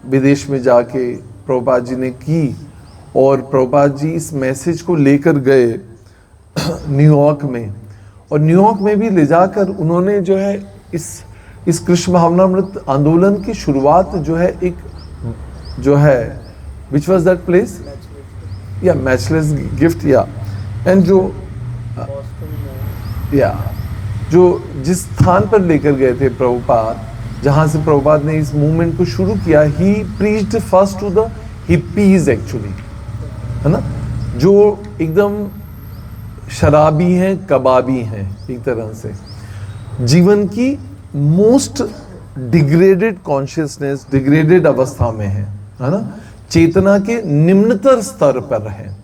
विदेश में जाके प्रभुपाद जी ने की, और प्रभुपाद जी इस मैसेज को लेकर गए न्यूयॉर्क में, और न्यूयॉर्क में भी ले जाकर उन्होंने जो है इस कृष्ण भावनामृत आंदोलन की शुरुआत जो है, एक जो है, विच वॉज दैट प्लेस, या मैचलेस गिफ्ट, या एंड जो जिस स्थान पर लेकर गए थे प्रभुपाद, जहाँ से प्रभुपाद ने इस मूवमेंट को शुरू किया, he preached first to the hippies actually, है ना, जो एकदम शराबी हैं, कबाबी हैं, एक तरह से जीवन की मोस्ट डिग्रेडेड कॉन्शियसनेस, डिग्रेडेड अवस्था में है ना, चेतना के निम्नतर स्तर पर है.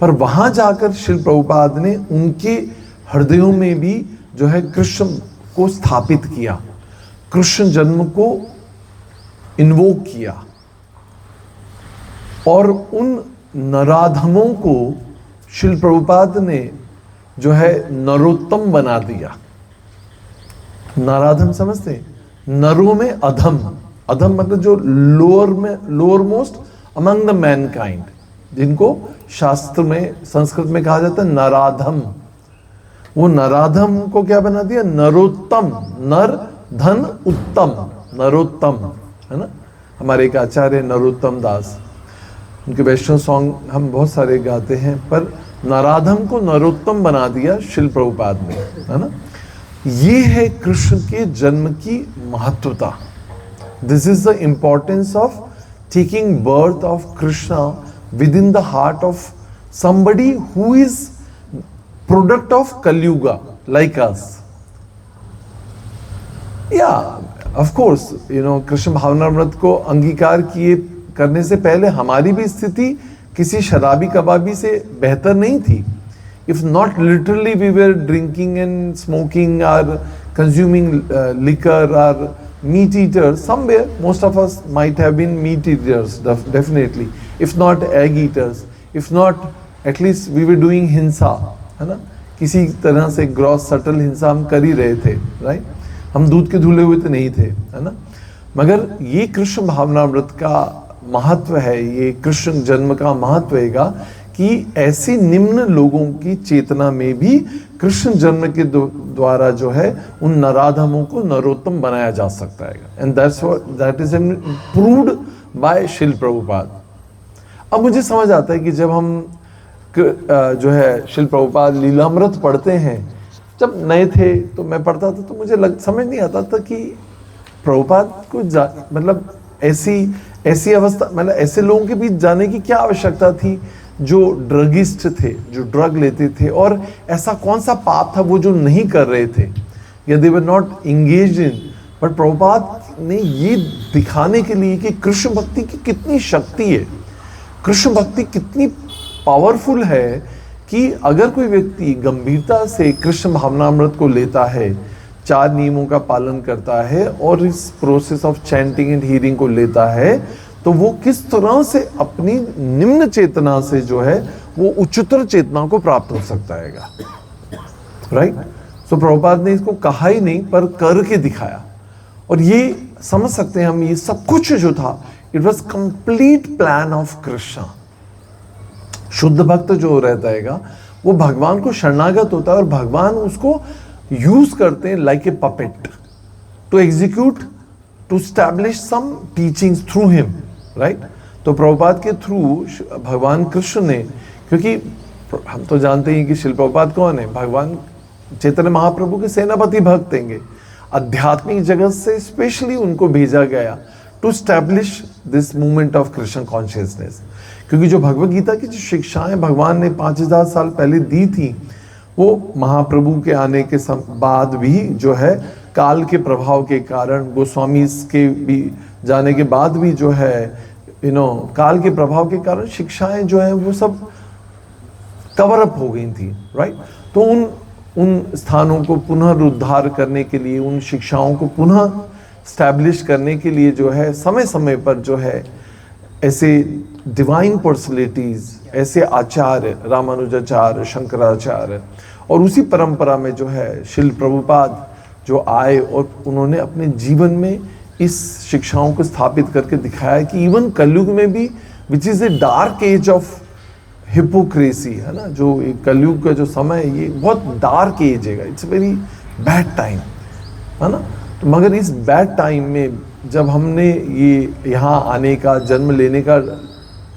पर वहां जाकर श्रील प्रभुपाद ने उनके हृदयों में भी जो है कृष्ण को स्थापित किया, कृष्ण जन्म को इन्वोक किया और उन नराधमों को श्रील प्रभुपाद ने जो है नरोत्तम बना दिया। नराधम समझते हैं? नरों में अधम, अधम मतलब जो lower most among the Mankind, जिनको शास्त्र में संस्कृत में कहा जाता है नराधम। वो नराधम को क्या बना दिया? नरोत्तम। नर धन उत्तम, नरोत्तम, है ना। हमारे एक आचार्य नरोत्तम दास, उनके वैष्णव सॉन्ग हम बहुत सारे गाते हैं, पर नराधम को नरोत्तम बना दिया श्रील प्रभुपाद ने, है ना। ये है कृष्ण के जन्म की महत्वता। This is the importance of taking birth of Krishna with in the heart of somebody who is product of Kalyuga like us. Yeah, of course, you know, Krishna भावनामृत को अंगीकार किए करने से पहले हमारी भी स्थिति किसी शराबी कबाबी से बेहतर नहीं थी. If not literally we were drinking and smoking or consuming liquor or meat eaters, somewhere most of us might have been meat eaters, definitely. If not egg eaters, if not at least we were doing हिंसा, है ना. किसी तरह से gross subtle हिंसा हम कर ही रहे थे, राइट. हम दूध के धुले हुए तो नहीं थे, है ना. मगर ये कृष्ण भावनामृत का महत्व है, ये कृष्ण जन्म का महत्व है कि ऐसी निम्न लोगों की चेतना में भी कृष्ण जन्म के द्वारा जो है उन नराधमों को नरोत्तम बनाया जा सकता है. And that is proved bye Srila Prabhupada. अब मुझे समझ आता है कि जब हम जो है श्रील प्रभुपाद लीलामृत पढ़ते हैं, जब नए थे तो मैं पढ़ता था तो मुझे समझ नहीं आता था कि प्रभुपाद को मतलब ऐसी अवस्था, मतलब ऐसे लोगों के बीच जाने की क्या आवश्यकता थी जो ड्रगिस्ट थे, जो ड्रग लेते थे, और ऐसा कौन सा पाप था वो जो नहीं कर रहे थे, या they were not engaged in. But Prabhupada ने ये दिखाने के लिए कि कृष्ण भक्ति की कितनी शक्ति है, कृष्ण भक्ति कितनी पावरफुल है, कि अगर कोई व्यक्ति गंभीरता से कृष्ण भावनामृत को लेता है, 4 नियमों का पालन करता है और इस process of chanting and hearing को लेता है, तो वो किस तरह से अपनी निम्न चेतना से जो है वो उच्चतर चेतना को प्राप्त हो सकता है, राइट. सो प्रभुपाद ने इसको कहा ही नहीं पर करके दिखाया, और ये समझ सकते हैं हम, ये सब कुछ जो था it was complete plan of Krishna. शुद्ध भक्त जो रहता है वो भगवान को शरणागत होता है और भगवान उसको यूज करते हैं like a puppet to execute, to establish some teachings through him, right. तो प्रभुपाद के थ्रू भगवान कृष्ण ने, क्योंकि हम तो जानते हैं कि श्रील प्रभुपाद कौन है, भगवान चैतन्य महाप्रभु के सेनापति भक्त हैं, आध्यात्मिक जगत से स्पेशली उनको भेजा गया to establish this movement of Krishna consciousness. क्योंकि जो भगवद गीता की जो शिक्षाएं भगवान ने 5000 साल पहले दी थी, वो महाप्रभु के आने के बाद भी जो है काल के प्रभाव के कारण, गोस्वामी के भी जाने के बाद भी जो है काल के प्रभाव के कारण शिक्षाएं जो है वो सब कवर अप हो गई थी, राइट. तो उन स्थानों को पुनरुद्धार करने के लिए, उन शिक्षाओं को पुनः स्टैब्लिश करने के लिए जो है समय समय पर जो है ऐसे डिवाइन पर्सनैलिटीज, ऐसे आचार्य, रामानुजाचार्य, शंकराचार्य, और उसी परंपरा में जो है श्रील प्रभुपाद जो आए और उन्होंने अपने जीवन में इस शिक्षाओं को स्थापित करके दिखाया कि इवन कलयुग में भी, which is a dark age of hypocrisy, है ना, जो एक कलयुग का जो समय है ये बहुत डार्क एज है, इट्स वेरी बैड टाइम, है ना. तो मगर इस बैड टाइम में जब हमने ये यहाँ आने का, जन्म लेने का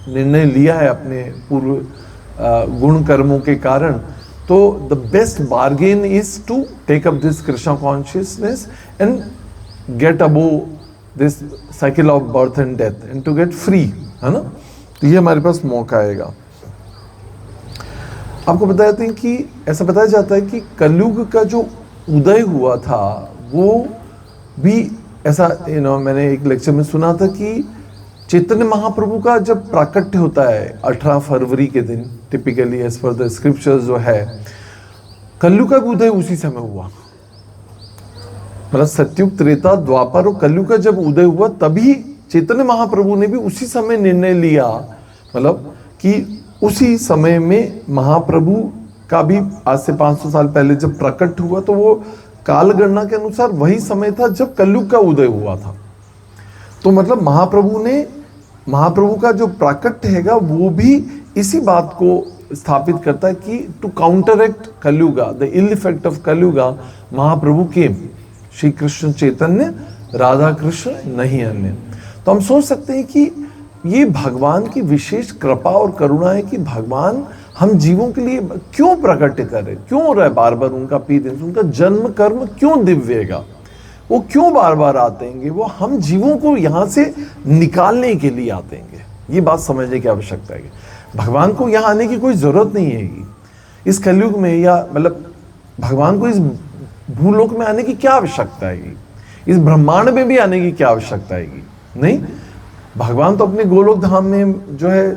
निर्णय लिया है अपने पूर्व गुण कर्मों के कारण, तो the best bargain is to take up this Krishna consciousness and get above this cycle of birth and death and to get free, है ना. तो ये हमारे पास मौका आएगा. आपको बताते हैं कि ऐसा बताया जाता है कि कलयुग का जो उदय हुआ था वो भी ऐसा, मैंने एक लेक्चर में सुना था कि चैतन्य महाप्रभु का जब प्राकट्य होता है 18 फरवरी के दिन, typically as per the scriptures जो है, कलयुग का उदय उसी समय हुआ. मतलब सत्युग, त्रेता, द्वापर और कलयुग का जब उदय हुआ तभी चैतन्य महाप्रभु ने भी उसी समय निर्णय लिया, मतलब कि उसी समय में महाप्रभु का भी आज से 500 साल पहले जब प्रकट हुआ तो वो काल गणना के अनुसार वही समय था जब कलयुग का उदय हुआ था। तो मतलब महाप्रभु का जो प्राकट्य हैगा वो भी इसी बात को स्थापित करता है कि to counteract Kaliyuga, the ill effect of Kaliyuga, Mahaprabhu के श्री कृष्ण चैतन्य, राधा कृष्ण नहीं अन्य। तो हम सोच सकते हैं कि ये भगवान की विशेष कृपा और करुणा है कि भगवान हम जीवों के लिए क्यों प्रकट करे, क्यों हो रहा है बार बार उनका पीछे, उनका जन्म कर्म क्यों दिव्यगा, वो क्यों बार बार आते हैं, वो हम जीवों को यहाँ से निकालने के लिए आते हैं। ये बात समझने की आवश्यकता है। भगवान को यहाँ आने की कोई जरूरत नहीं है इस कलयुग में, या मतलब भगवान को इस भूलोक में आने की क्या आवश्यकता है, इस ब्रह्मांड में भी आने की क्या आवश्यकता है? नहीं, भगवान तो अपने गोलोक धाम में जो है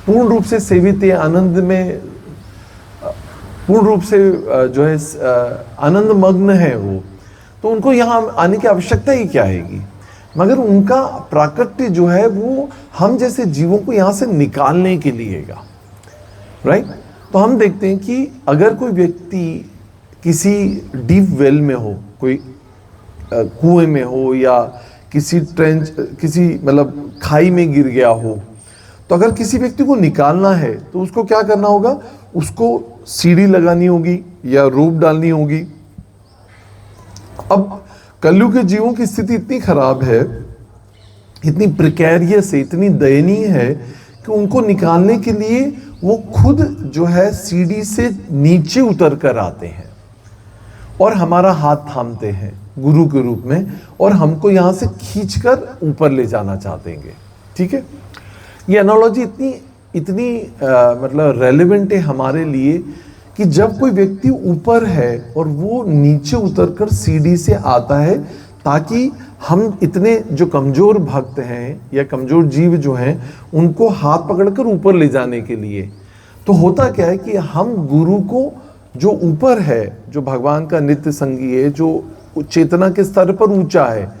पूर्ण रूप से सेवित है, आनंद में पूर्ण रूप से जो है आनंद मग्न है वो, तो उनको यहाँ आने की आवश्यकता ही क्या है? मगर उनका प्राकट्य जो है वो हम जैसे जीवों को यहाँ से निकालने के लिए है, राइट? तो हम देखते हैं कि अगर कोई व्यक्ति किसी डीप वेल में हो, कोई कुएं में हो या किसी ट्रेंच, किसी मतलब खाई में गिर गया हो, तो अगर किसी व्यक्ति को निकालना है तो उसको क्या करना होगा? उसको सीढ़ी लगानी होगी या रोप डालनी होगी। अब कलयुग के जीवों की स्थिति इतनी खराब है, इतनी प्रिकैरियस है, इतनी दयनीय है कि उनको निकालने के लिए वो खुद जो है सीढ़ी से नीचे उतर कर आते हैं और हमारा हाथ थामते हैं गुरु के रूप में, और हमको यहाँ से खींचकर ऊपर ले जाना चाहते हैं। ठीक है, ये एनालॉजी इतनी मतलब रेलेवेंट है हमारे लिए कि जब कोई व्यक्ति ऊपर है और वो नीचे उतरकर सीढ़ी से आता है, ताकि हम इतने जो कमजोर भक्त हैं या कमजोर जीव जो हैं उनको हाथ पकड़कर ऊपर ले जाने के लिए। तो होता क्या है कि हम गुरु को, जो ऊपर है, जो भगवान का नित्य संगी है, जो चेतना के स्तर पर ऊंचा है,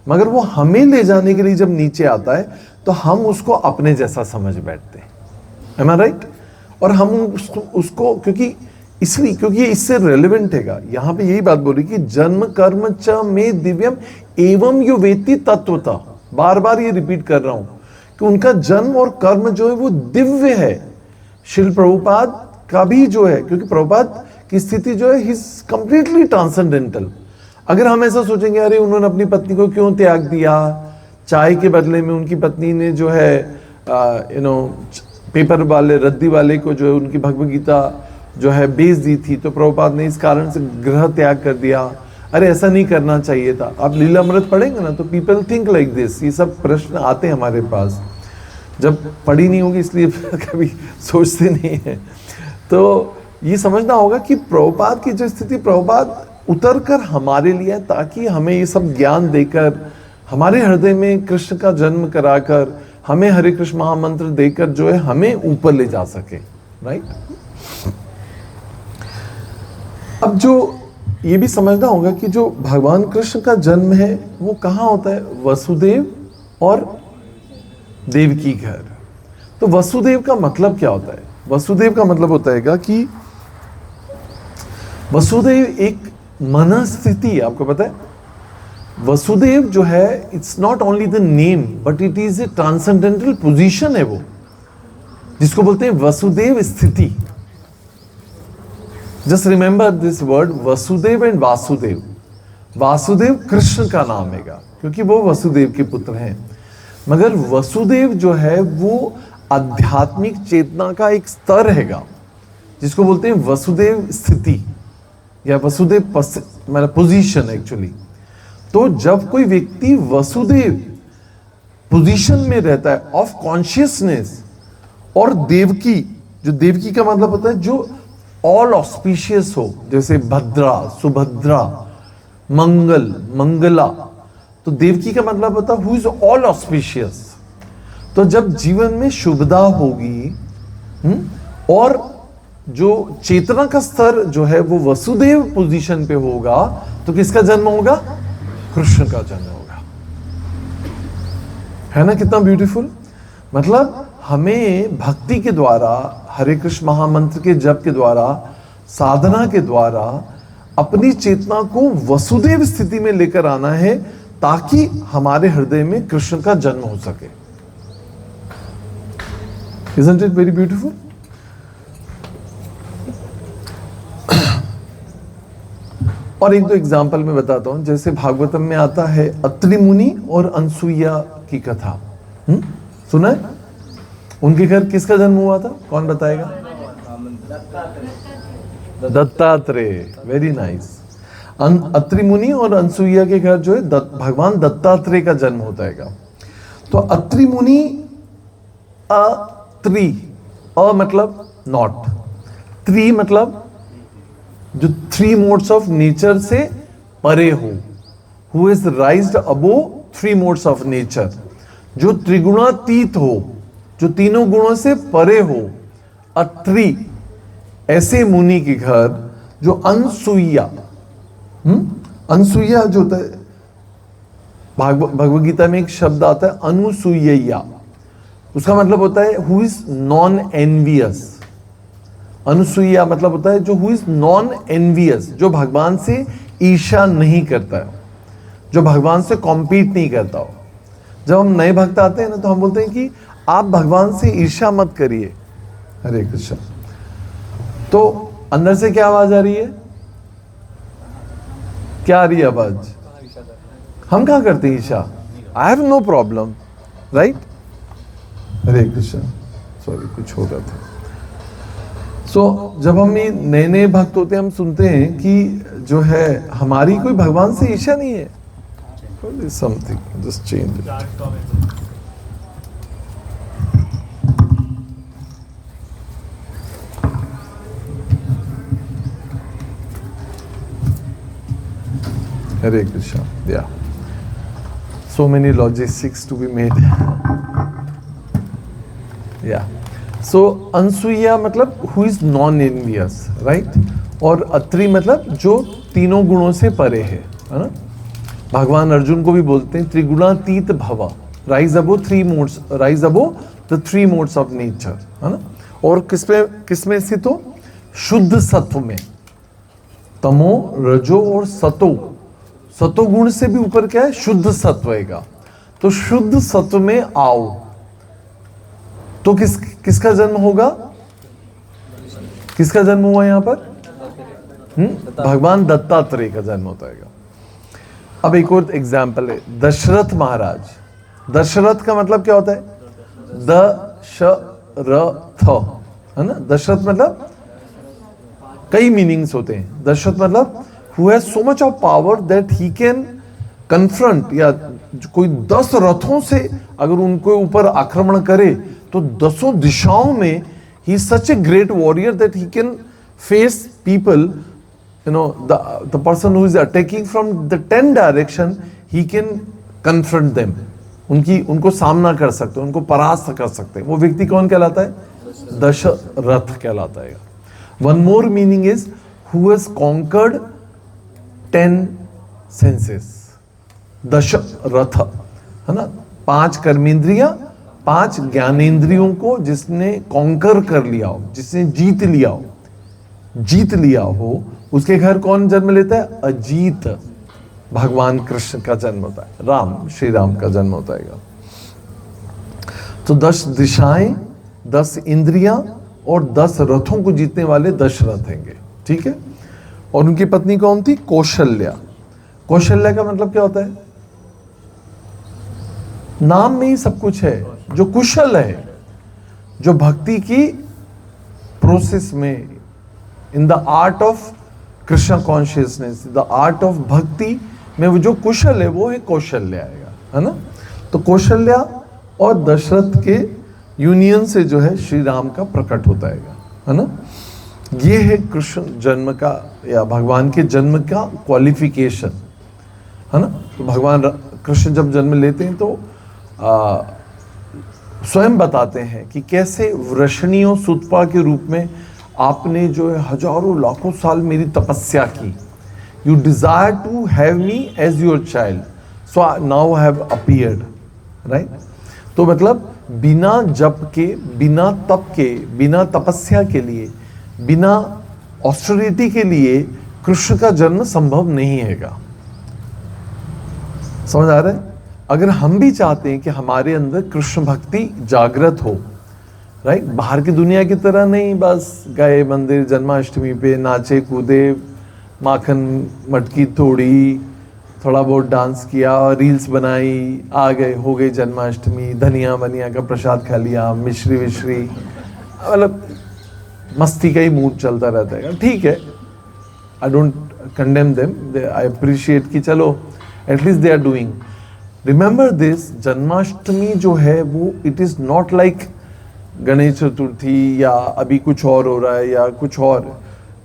मगर वो हमें ले जाने के लिए जब नीचे आता है तो हम उसको अपने जैसा समझ बैठते हैं। Am I right? और हम उसको क्योंकि ये इससे रेलेवेंट हैगा। यहाँ पे यही बात बोली कि जन्म कर्म च में दिव्यम एवं यो वेति तत्वता, बार बार ये रिपीट कर रहा हूं कि उनका जन्म और कर्म जो है वो दिव्य है। शिल प्रभुपाद का भी जो है, क्योंकि प्रभुपाद की स्थिति जो है ही इज कंप्लीटली ट्रांसेंडेंटल। अगर हम ऐसा सोचेंगे अरे उन्होंने अपनी पत्नी को क्यों त्याग दिया, चाय के बदले में उनकी पत्नी ने जो है पेपर वाले रद्दी वाले को जो है उनकी भगवद गीता जो है बेच दी थी, तो प्रभुपाद ने इस कारण से गृह त्याग कर दिया। अरे ऐसा नहीं करना चाहिए था। आप लीलामृत पढ़ेंगे ना तो पीपल थिंक लाइक दिस, ये सब प्रश्न आते हैं हमारे पास। जब पढ़ी नहीं होगी इसलिए कभी सोचते नहीं है। तो ये समझना होगा कि प्रभुपाद की जो स्थिति, प्रभुपाद उतर कर हमारे लिए, ताकि हमें ये सब ज्ञान देकर, हमारे हृदय में कृष्ण का जन्म कराकर, हमें हरे कृष्ण महामंत्र देकर जो है हमें ऊपर ले जा सके, राइट? अब जो ये भी समझना होगा कि जो भगवान कृष्ण का जन्म है वो कहाँ होता है? वसुदेव और देवकी घर। तो वसुदेव का मतलब क्या होता है? वसुदेव का मतलब होता है कि वसुदेव एक मनस्थिति, आपको पता है वसुदेव जो है it's not only the name but it is a transcendental position है वो, जिसको बोलते हैं वसुदेव स्थिति। Just remember this word Vasudev and Vasudev. Vasudev Krishna का नाम हैगा क्योंकि वो वसुदेव के पुत्र हैं, मगर वसुदेव जो है वो आध्यात्मिक चेतना का एक स्तर हैगा जिसको बोलते हैं वसुदेव स्थिति या वसुदेव मतलब पोजीशन एक्चुअली। तो जब कोई व्यक्ति वसुदेव पोजीशन में रहता है ऑफ कॉन्शियसनेस, और देवकी, जो देवकी का मतलब होता है जो ऑल ऑस्पिशियस हो, जैसे भद्रा, सुभद्रा, मंगल, मंगला, तो देवकी का मतलब होता है हु इज ऑल ऑस्पिशियस। तो जब जीवन में शुभदा होगी और जो चेतना का स्तर जो है वो वसुदेव पोजीशन पे होगा, तो किसका जन्म होगा? कृष्ण का जन्म होगा। है ना कितना ब्यूटीफुल। मतलब हमें भक्ति के द्वारा, हरे कृष्ण महामंत्र के जप के द्वारा, साधना के द्वारा अपनी चेतना को वसुदेव स्थिति में लेकर आना है, ताकि हमारे हृदय में कृष्ण का जन्म हो सके। Isn't it very beautiful? और एक दो एग्जाम्पल मैं बताता हूं। जैसे भागवतम में आता है अत्रि मुनि और अनसुईया की कथा। सुना है? उनके घर किसका जन्म हुआ था? कौन बताएगा? दत्तात्रेय। Very nice. अत्रि मुनि और अनसुईया के घर जो है भगवान दत्तात्रेय का जन्म होता है। तो अत्रि मुनि, अत्रि, अ मतलब नॉट, त्रि मतलब जो 3 मोड्स ऑफ नेचर से परे हो, who is राइज्ड above 3 modes of nature, जो त्रिगुणातीत हो, जो तीनों गुणों से परे हो, अत्रि। ऐसे मुनि के घर जो अनसुईया, अनसुईया जो होता है, भगवद गीता में एक शब्द आता है अनुसूयया, उसका मतलब होता है who is non envious. Anusuya मतलब होता है जो हु इज नॉन एनवियस, जो भगवान से ईर्ष्या नहीं करता है, जो भगवान से कॉम्पीट नहीं करता हो। जब हम नए भक्त आते हैं ना, तो हम बोलते हैं कि आप भगवान से ईर्ष्या मत करिए। हरे कृष्ण। तो अंदर से क्या आवाज आ रही है? क्या आ रही है आवाज? हम कहां करते हैं ईर्ष्या? I have no problem, right? Hare Krishna. Sorry, कुछ हो रहा था। जब हम ये नए नए भक्त होते हैं, हम सुनते हैं कि जो है हमारी कोई भगवान से ईर्ष्या नहीं है। Something just change. Hare Krishna. या so many logistics to be made. Yeah. So Anusuiya मतलब who is non envious, right? और अत्रि मतलब जो तीनों गुणों से परे है ना? भगवान अर्जुन को भी बोलते हैं त्रिगुणातीत भव, rise above 3 modes, rise above the 3 modes of nature, है ना? और किसमें स्थित हो? शुद्ध सत्व में। तमो, रजो और सतो गुण से भी ऊपर क्या है? शुद्ध सत्व है। तो शुद्ध सत्व में आओ तो किसका जन्म होगा? किसका जन्म हुआ यहां पर? भगवान दत्तात्रेय का जन्म होता है। अब एक और एग्जाम्पल है, दशरथ महाराज। दशरथ का मतलब क्या होता है? दशरथ, है ना? दशरथ मतलब कई मीनिंग्स होते हैं। दशरथ मतलब who has so much of power that he can confront, या कोई 10 रथों से अगर उनके ऊपर आक्रमण करे तो 10 दिशाओं में he is such a great warrior that he can face people, you know, the person who is attacking from the 10 direction, he can confront them. उनको सामना कर सकते हैं, उनको परास्त कर सकते हैं। वो व्यक्ति कौन कहलाता है? दशरथ कहलाता है। One more meaning is who has conquered 10 senses. Dasharatha, है ना? 5 कर्मेंद्रियां, 5 ज्ञानेंद्रियों को जिसने कॉन्कर कर लिया हो, जिसने जीत लिया हो, उसके घर कौन जन्म लेता है? अजीत। भगवान कृष्ण का जन्म होता है, राम, श्री राम का जन्म होता है। तो 10 दिशाएं, 10 इंद्रियां और 10 रथों को जीतने वाले दशरथ हैं। ठीक है? और उनकी पत्नी कौन थी? कौशल्या। कौशल्या का मतलब क्या होता है? नाम में ही सब कुछ है। जो कुशल है, जो भक्ति की प्रोसेस में, in the art of Krishna consciousness, the art of भक्ति में वो जो कुशल है, वो है कौशल्या, है ना? तो कौशल्या और दशरथ के यूनियन से जो है श्री राम का प्रकट होता है ना? ये है कृष्ण जन्म का या भगवान के जन्म का क्वालिफिकेशन, है ना? तो भगवान कृष्ण जब जन्म लेते हैं तो स्वयं बताते हैं कि कैसे वृषणियों सुतपा के रूप में आपने जो है हजारों लाखों साल मेरी तपस्या की। You desire to have me as your child, so now have appeared, right? तो मतलब बिना जप के, बिना तप के, बिना तपस्या के लिए, बिना ऑस्टेरिटी के लिए कृष्ण का जन्म संभव नहीं हैगा। समझ आ रहा है? अगर हम भी चाहते हैं कि हमारे अंदर कृष्ण भक्ति जागृत हो, राइट, बाहर की दुनिया की तरह नहीं बस गए मंदिर जन्माष्टमी पे नाचे कूदे, माखन मटकी तोड़ी, थोड़ा बहुत डांस किया और रील्स बनाई, आ गए, हो गई जन्माष्टमी, धनिया वनिया का प्रसाद खा लिया, मिश्री विश्री, मतलब मस्ती का ही मूड चलता रहता है। ठीक है, I don't condemn them, I appreciate कि चलो at least they are doing. Remember this, Janmashtami जो है वो it is not like Ganesh Chaturthi या अभी कुछ और हो रहा है या कुछ और।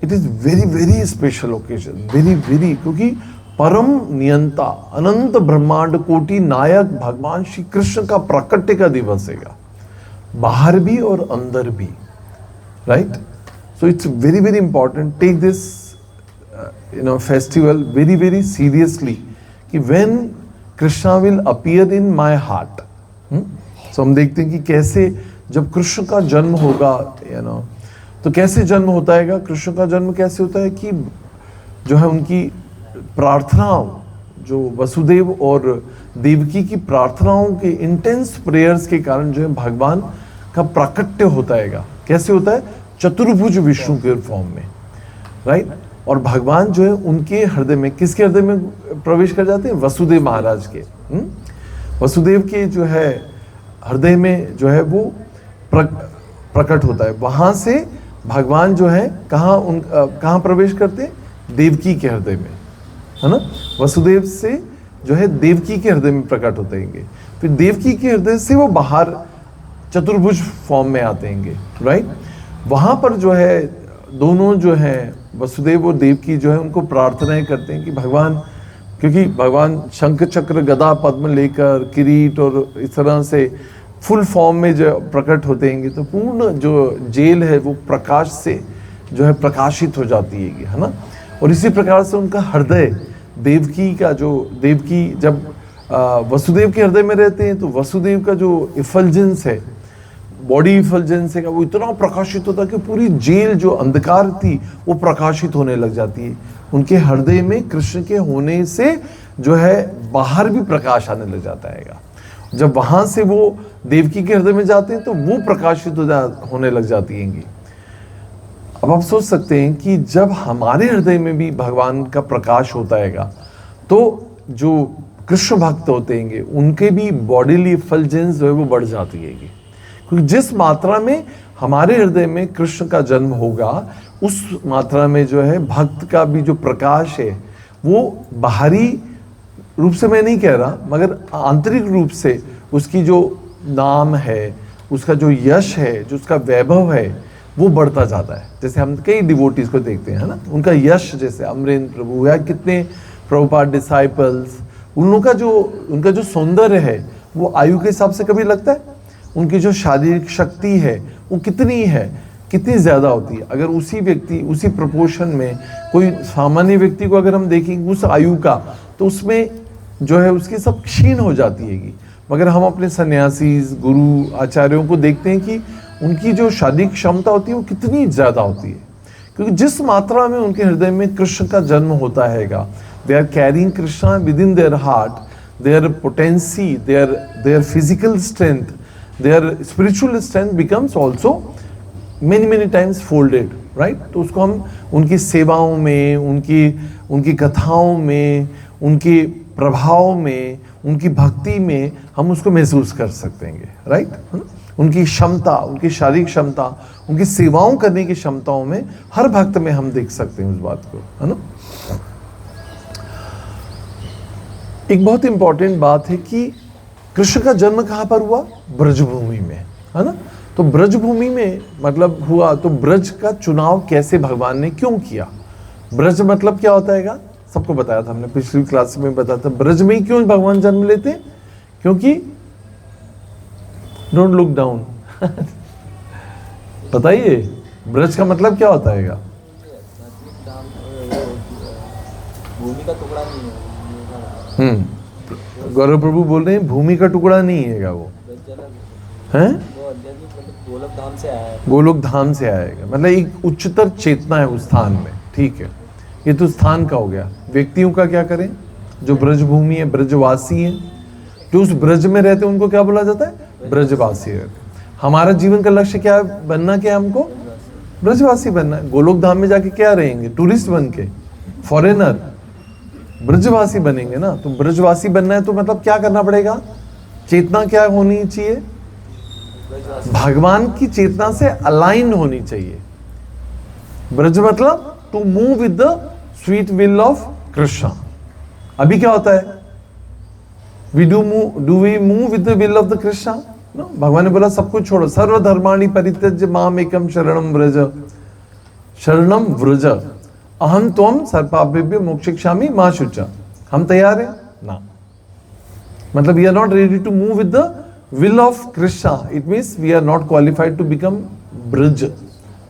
It is very very special occasion, very very, क्योंकि परम नियंता अनंत ब्रह्मांड कोटि नायक भगवान श्री कृष्ण का प्राकट्य का दिवस हैगा, बाहर भी और अंदर भी, right. So it's very very important, take this festival very very seriously कि when Krishna will appear in my heart. So हम देखते हैं कि कैसे जब कृष्ण का जन्म होगा, तो कैसे जन्म होता है, कृष्ण का जन्म कैसे होता है कि जो है उनकी प्रार्थनाओं, जो वसुदेव और देवकी की प्रार्थनाओं के इंटेंस प्रेयर्स के कारण जो है भगवान का प्राकट्य होता है। कैसे होता है? चतुर्भुज विष्णु के फॉर्म में, राइट। और भगवान जो है उनके हृदय में, किसके हृदय में प्रवेश कर जाते हैं? वसुदेव महाराज के। वसुदेव के जो है हृदय में जो है वो प्रकट होता है। वहां से भगवान जो है कहाँ प्रवेश करते हैं? देवकी के हृदय में, है ना। वसुदेव से जो है देवकी के हृदय में प्रकट होते हैं, फिर देवकी के हृदय से वो बाहर चतुर्भुज फॉर्म में आते हैं, राइट। वहां पर जो है दोनों जो है वसुदेव और देवकी जो है उनको प्रार्थनाएं करते हैं कि भगवान, क्योंकि भगवान शंख चक्र गदा पद्म लेकर किरीट और इस तरह से फुल फॉर्म में जो प्रकट होते हैं, तो पूर्ण जो जेल है वो प्रकाश से जो है प्रकाशित हो जाती है ना। और इसी प्रकार से उनका हृदय, देवकी का जो, देवकी जब वसुदेव के हृदय में रहते हैं तो वसुदेव का जो इफल्जेंस है, बॉडी इफल्जेंस है, वो इतना प्रकाशित होता है कि पूरी जेल जो अंधकार थी वो प्रकाशित होने लग जाती है। उनके हृदय में कृष्ण के होने से जो है बाहर भी प्रकाश आने लग जाता है। जब वहां से वो देवकी के हृदय में जाते हैं तो वो प्रकाशित होने लग जाती हैं। अब आप सोच सकते हैं कि जब हमारे हृदय में भी भगवान का प्रकाश होता है तो जो कृष्ण भक्त होते हैं उनके भी बॉडीली इफल्जेंस जो है वो बढ़ जाती है, क्योंकि जिस मात्रा में हमारे हृदय में कृष्ण का जन्म होगा उस मात्रा में जो है भक्त का भी जो प्रकाश है वो बाहरी रूप से मैं नहीं कह रहा, मगर आंतरिक रूप से उसकी जो नाम है, उसका जो यश है, जो उसका वैभव है वो बढ़ता जाता है। जैसे हम कई डिवोटीज को देखते हैं, है ना, उनका यश, जैसे अमरेंद्र प्रभु या कितने प्रभुपाद डिसाइपल्स, उनका जो सौंदर्य है वो आयु के हिसाब से कभी लगता है? उनकी जो शारीरिक शक्ति है वो कितनी है, कितनी ज़्यादा होती है। अगर उसी व्यक्ति, उसी प्रपोर्शन में कोई सामान्य व्यक्ति को अगर हम देखेंगे उस आयु का, तो उसमें जो है उसकी सब क्षीण हो जाती है। मगर हम अपने सन्यासी, गुरु, आचार्यों को देखते हैं कि उनकी जो शारीरिक क्षमता होती है वो कितनी ज़्यादा होती है, क्योंकि जिस मात्रा में उनके हृदय में कृष्ण का जन्म होता है, they are carrying Krishna within their heart, their potency, their physical strength, their spiritual strength becomes also many times folded, right? तो उसको हम उनकी सेवाओं में, उनकी कथाओं में, उनके प्रभाव में, उनकी भक्ति में हम उसको महसूस कर सकते हैं, राइट। उनकी क्षमता, उनकी शारीरिक क्षमता, उनकी सेवाओं करने की क्षमताओं में हर भक्त में हम देख सकते हैं उस बात को, है ना। एक बहुत इंपॉर्टेंट बात है कि कृष्ण का जन्म कहाँ पर हुआ? ब्रजभूमि में, है ना। तो ब्रजभूमि में मतलब हुआ, तो ब्रज का चुनाव कैसे भगवान ने क्यों किया? ब्रज मतलब क्या होता है? सबको बताया था हमने, पिछली क्लास में बताया था। ब्रज में ही क्यों भगवान जन्म लेते? क्योंकि डोंट लुक डाउन बताइए, ब्रज का मतलब क्या होता है? भूमि का टुकड़ा नहीं है। गौरव प्रभु बोल रहे हैं भूमि का टुकड़ा नहीं है वो, हैं? वो अंदर की मतलब गोलक धाम से आया है। गोलोक धाम से आएगा, मतलब एक उच्चतर चेतना है उस स्थान में, ठीक है। ये तो स्थान का हो गया। व्यक्तियों का क्या करें? जो ब्रजभूमि है, ब्रजवासी है, जो उस ब्रज में रहते हैं, उनको क्या बोला जाता है? ब्रजवासी रहते। हमारा जीवन का लक्ष्य क्या है? बनना क्या है हमको? ब्रजवासी बनना है। गोलोक धाम में जाके क्या रहेंगे? टूरिस्ट बन के, फॉरेनर। ब्रजवासी बनेंगे ना। तो ब्रजवासी बनना है तो मतलब क्या करना पड़ेगा? चेतना क्या होनी चाहिए? भगवान की चेतना से अलाइन होनी चाहिए। ब्रज मतलब to move with the sweet will of Krishna. अभी क्या होता है? We we move with the will of the Krishna. भगवान ने बोला सब कुछ छोड़ो, सर्वधर्माणि परित्यज्य माम एकम शरणम व्रज, शरणम व्रज अहम त्वम सर्वपापेभ्यो मोक्षयिष्यामि मा शुचा। हम तैयार हैं ना? मतलब we are not ready to move with the will of Krishna. It means we are not qualified to become braj,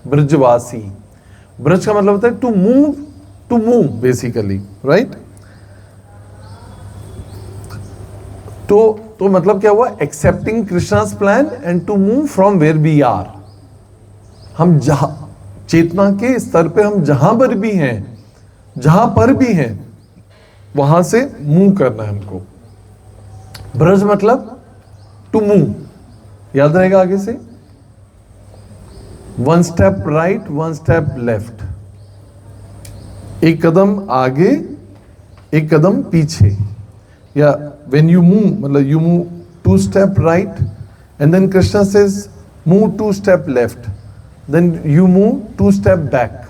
brajvasi. Braj का मतलब होता है to move basically, right? तो मतलब क्या हुआ? Accepting Krishna's plan and to move from where we are. हम जहां चेतना के स्तर पे हम जहां पर भी हैं वहां से मूव करना है हमको। ब्रज मतलब टू मूव, याद रहेगा आगे से। One step right, one step left, एक कदम आगे, एक कदम पीछे। या व्हेन यू मूव मतलब you move 2 step right and then Krishna says move 2 step left, then you move 2 step back,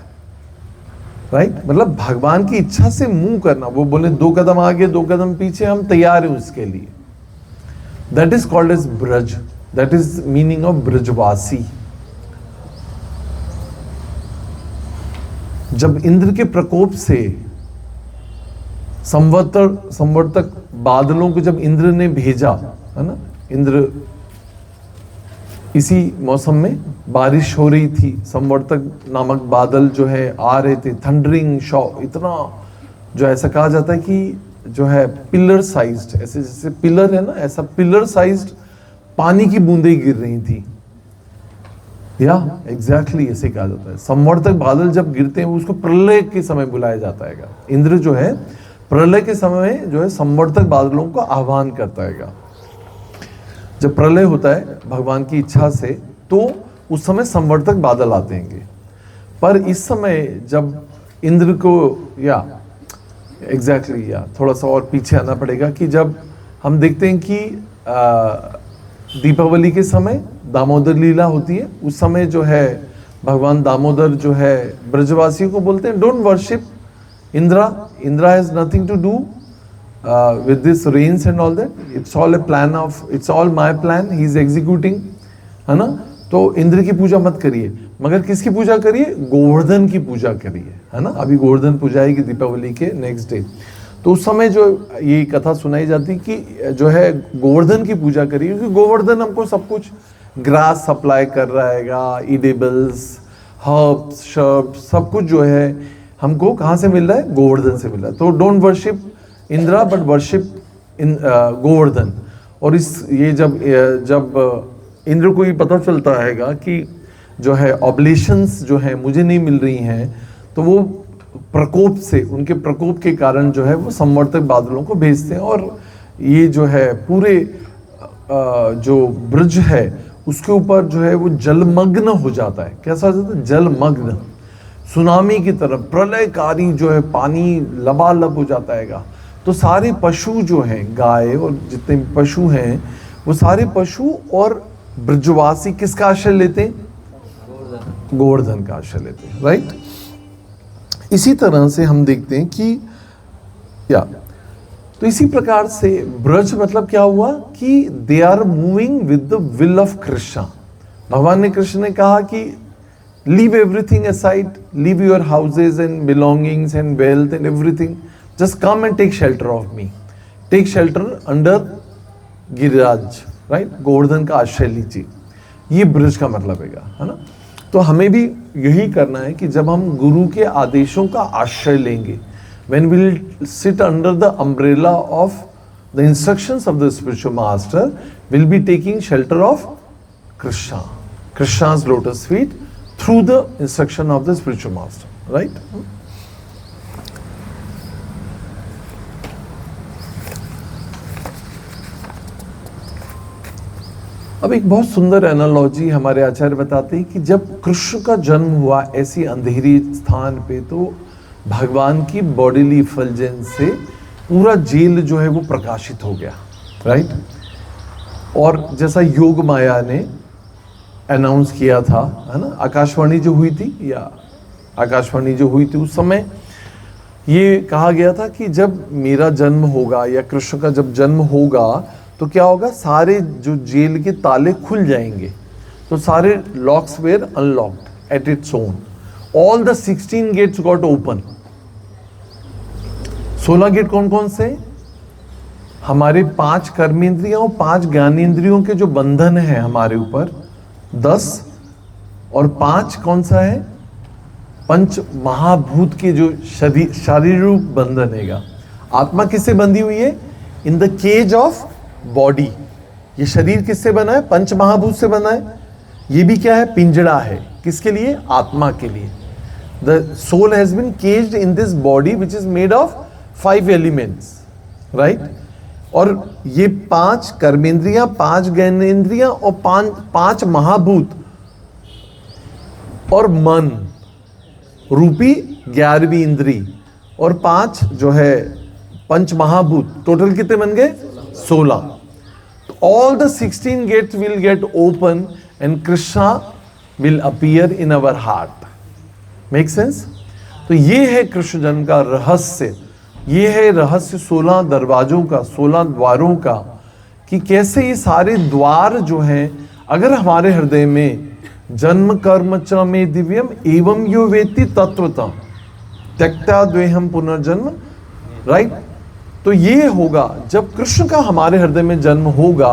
right? मतलब भगवान की इच्छा से मूव करना। वो बोले 2 कदम आगे 2 कदम पीछे, हम तैयार हैं उसके लिए। That is called as Braj. That is meaning of Brajvasi. जब इंद्र के प्रकोप से संवर्तक बादलों को जब इंद्र ने भेजा, है ना? इंद्र इसी मौसम में बारिश हो रही थी, संवर्तक नामक बादल जो है आ रहे थे, थंडरिंग शॉ, इतना जो ऐसा कहा जाता है कि जो है पिलर साइज्ड, ऐसे जैसे पिलर है ना, ऐसा पिलर साइज्ड पानी की बूंदें गिर रही थी। या एग्जैक्टली ऐसे कहा जाता है। संवर्तक बादल जब गिरते हैं उसको प्रलय के समय बुलाया जाता है। इंद्र जो है प्रलय के समय जो है संवर्तक बादलों को आह्वान करता है। जब प्रलय होता है भगवान की इच्छा से तो उस समय संवर्तक बादल आते हैं। पर इस समय जब इंद्र को या एग्जैक्टली या थोड़ा सा और पीछे आना पड़ेगा कि जब हम देखते हैं कि दीपावली के समय दामोदर लीला होती है, उस समय जो है भगवान दामोदर जो है ब्रजवासियों को बोलते हैं don't worship Indra has nothing to do with this rains and all that, it's all a plan of, it's all my plan, he is executing, है ना? तो इंद्र की पूजा मत करिए, मगर किसकी पूजा करिए? गोवर्धन की पूजा करिए, है ना? अभी गोवर्धन पूजा आएगी दीपावली के नेक्स्ट डे। तो उस समय जो ये कथा सुनाई जाती कि जो है गोवर्धन की पूजा करिए, क्योंकि गोवर्धन हमको सब कुछ ग्रास सप्लाई कर रहा है, ईडेबल्स, हर्ब्स, शर्ब्स, सब कुछ जो है हमको कहाँ से मिल रहा है? गोवर्धन से मिल रहा है। तो don't worship Indira but worship in Govardhan. और इस ये जब इंद्र को ये पता चलता है कि जो है ऑब्लेशंस जो है मुझे नहीं मिल रही हैं, तो वो प्रकोप से, उनके प्रकोप के कारण जो है वो संवर्तक बादलों को भेजते हैं। और ये जो है पूरे जो ब्रज है उसके ऊपर जो है वो जलमग्न हो जाता है। कैसा हो जाता है? जलमग्न, सुनामी की तरह प्रलयकारी जो है पानी लबालब हो जाता है। तो सारे पशु जो हैं, गाय और जितने भी पशु हैं, वो सारे पशु और ब्रजवासी किसका आश्रय लेते हैं? गोवर्धन का आश्रय लेते हैं, राइट? इसी तरह से हम देखते हैं कि तो इसी प्रकार से ब्रज मतलब क्या हुआ कि they are moving with the will of Krishna. भगवान ने, कृष्ण ने कहा कि leave everything aside, leave your houses and belongings and wealth and everything, just come and take shelter of me, take shelter under Giriraj, right? Govardhan का आश्रय लीजिए। ये ब्रज का मतलब है ना? तो हमें भी यही करना है कि जब हम गुरु के आदेशों का आश्रय लेंगे, when we will sit under the umbrella of the instructions of the spiritual master will be taking shelter of Krishna, Krishna's lotus feet, through the instruction of the spiritual master, right? अब एक बहुत सुंदर analogy हमारे आचार्य बताते हैं कि जब कृष्ण का जन्म हुआ ऐसी अंधेरी स्थान पे, तो भगवान की बॉडीली इफल्जेंस से पूरा जेल जो है वो प्रकाशित हो गया, राइट? और जैसा योग माया ने अनाउंस किया था, है ना, आकाशवाणी जो हुई थी, या आकाशवाणी जो हुई थी उस समय ये कहा गया था कि जब मेरा जन्म होगा या कृष्ण का जब जन्म होगा तो क्या होगा, सारे जो जेल के ताले खुल जाएंगे। तो सारे locks were unlocked at its own, all the 16 gates got open. 16 gate कौन कौन से? हमारे 5 कर्मेंद्रियों और 5 ज्ञानेंद्रियों के जो बंधन है हमारे ऊपर 10, और 5 कौन सा है? पंच महाभूत के जो शारीर रूप बंधन हैगा। आत्मा किससे बंधी हुई है? In the cage of body. ये शरीर किससे बना है? पंच महाभूत से बना है। ये भी क्या है? पिंजड़ा है। किसके लिए? आत्मा के लिए। The soul has been caged in this body which is made of 5 elements, right? और ये 5 कर्मेंद्रियां, 5 ज्ञानेंद्रियां और 5 महाभूत और मन रूपी 11वीं इंद्री और 5 जो है पंच महाभूत, टोटल कितने बन गए? 16। तो all the 16 gates will get open and Krishna will appear in our heart. Make sense? तो ये है कृष्ण जन्म का रहस्य। ये है रहस्य 16 दरवाजों का, 16 द्वारों का, कि कैसे ये सारे द्वार जो हैं, अगर हमारे हृदय में जन्म कर्म च में दिव्यम एवं यो वेत्ति तत्वतम त्यक्ता द्वेहम पुनर्जन्म, राइट? तो ये होगा जब कृष्ण का हमारे हृदय में जन्म होगा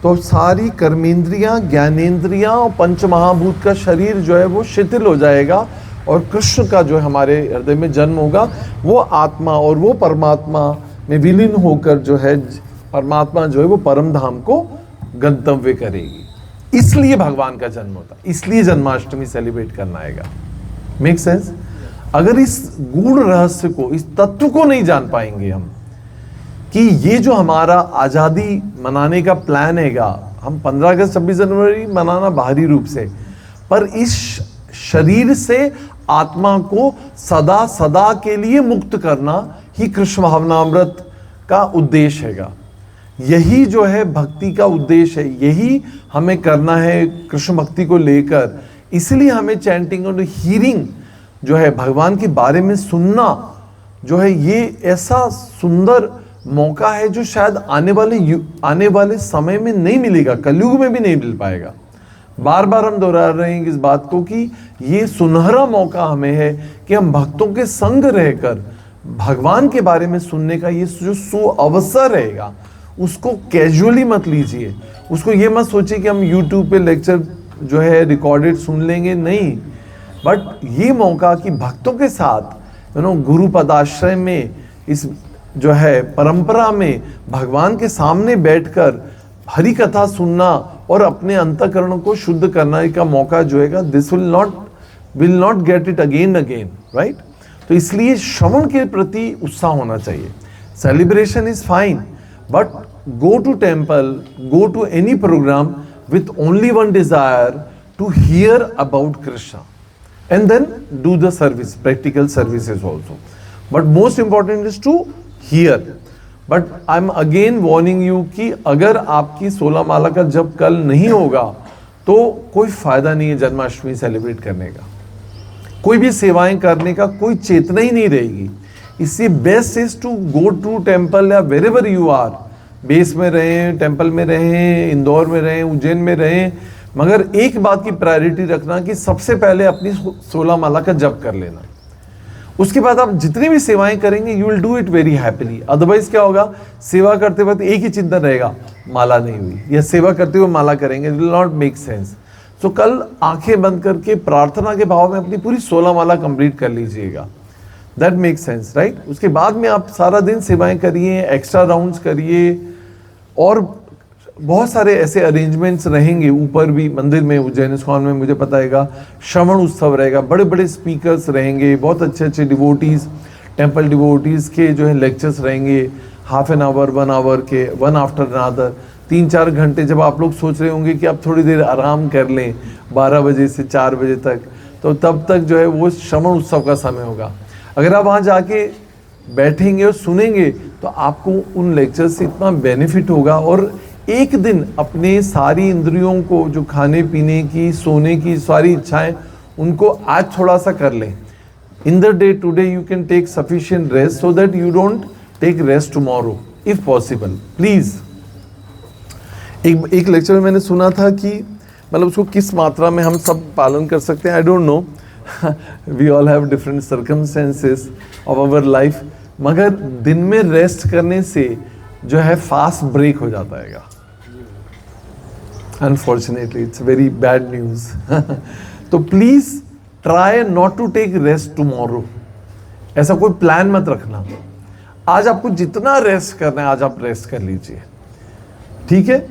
तो सारी कर्मेंद्रियां, ज्ञानेंद्रियां और पंच महाभूत का शरीर जो है वो शिथिल हो जाएगा, और कृष्ण का जो हमारे हृदय में जन्म होगा वो आत्मा और वो परमात्मा में विलीन होकर जो है परमात्मा जो है वो परम धाम को गंतव्य करेगी। इसलिए भगवान का जन्म होता, इसलिए जन्माष्टमी सेलिब्रेट करना आएगा। Make sense? अगर इस गूढ़ रहस्य को, इस तत्व को नहीं जान पाएंगे हम कि ये जो हमारा आज़ादी मनाने का प्लान हैगा, हम 15 अगस्त 26 जनवरी मनाना बाहरी रूप से, पर इस शरीर से आत्मा को सदा सदा के लिए मुक्त करना ही कृष्ण भावनामृत का उद्देश्य हैगा। यही जो है भक्ति का उद्देश्य है, यही हमें करना है कृष्ण भक्ति को लेकर। इसलिए हमें चैंटिंग और हीरिंग जो है, भगवान के बारे में सुनना जो है, ये ऐसा सुंदर मौका है जो शायद आने वाले समय में नहीं मिलेगा, कलयुग में भी नहीं मिल पाएगा। बार बार हम दोहरा रहे हैं इस बात को कि ये सुनहरा मौका हमें है कि हम भक्तों के संग रहकर भगवान के बारे में सुनने का ये जो सुअवसर रहेगा, उसको कैजुअली मत लीजिए। उसको ये मत सोचिए कि हम YouTube पे लेक्चर जो है रिकॉर्डेड सुन लेंगे, नहीं। बट ये मौका कि भक्तों के साथ गुरु पदाश्रय में, इस जो है परंपरा में भगवान के सामने बैठकर हरि कथा सुनना और अपने अंतःकरण को शुद्ध करने का मौका जो है, this will not get it again, right? तो इसलिए श्रवण के प्रति उत्साह होना चाहिए। Celebration is fine, but go to temple, go to any program with only one desire, to hear about Krishna, and then do the service, practical services also. But most important is to hear. But I'm again warning you कि अगर आपकी 16 माला का जप कल नहीं होगा तो कोई फायदा नहीं है जन्माष्टमी सेलिब्रेट करने का, कोई भी सेवाएं करने का कोई चेतना ही नहीं रहेगी। इससे best is to go to temple या वेरेवर यू आर, बेस में रहें, टेम्पल में रहें, इंदौर में रहें, उज्जैन में रहें, मगर एक बात की प्रायोरिटी रखना कि सबसे पहले अपनी 16 माला का जप कर लेना। उसके बाद आप जितनी भी सेवाएं करेंगे you will do it very happily. Otherwise क्या होगा, सेवा करते वक्त एक ही चिंतन रहेगा, माला नहीं हुई, या सेवा करते हुए माला करेंगे, it will not make sense. So कल आंखें बंद करके प्रार्थना के भाव में अपनी पूरी 16 माला कंप्लीट कर लीजिएगा, दैट मेक सेंस, राइट? उसके बाद में आप सारा दिन सेवाएं करिए, एक्स्ट्रा राउंड्स करिए, और बहुत सारे ऐसे अरेंजमेंट्स रहेंगे ऊपर भी मंदिर में, उज्जैन इस्कॉन में मुझे पता है श्रवण उत्सव रहेगा, बड़े बड़े स्पीकर्स रहेंगे, बहुत अच्छे अच्छे डिवोटीज, टेम्पल डिवोटीज के जो है लेक्चर्स रहेंगे, हाफ एन आवर, 1 आवर के, वन आफ्टर अनदर, 3-4 घंटे। जब आप लोग सोच रहे होंगे कि आप थोड़ी देर आराम कर लें 12 बजे से 4 बजे तक, तो तब तक जो है वो श्रवण उत्सव का समय होगा। अगर आप वहाँ जाके बैठेंगे और सुनेंगे तो आपको उन लेक्चर से इतना बेनिफिट होगा, और एक दिन अपने सारी इंद्रियों को, जो खाने पीने की, सोने की सारी इच्छाएं, उनको आज थोड़ा सा कर लें। In the day today you can take sufficient rest so that you don't take rest tomorrow if possible, please. एक लेक्चर में मैंने सुना था कि मतलब उसको किस मात्रा में हम सब पालन कर सकते हैं, I don't know, we all have different circumstances of our life, मगर दिन में रेस्ट करने से जो है फास्ट ब्रेक हो जाता है। Unfortunately it's very bad news. तो please try not to take rest tomorrow, ऐसा कोई प्लान मत रखना। आज आपको जितना रेस्ट करना है आज आप रेस्ट कर लीजिए, ठीक है?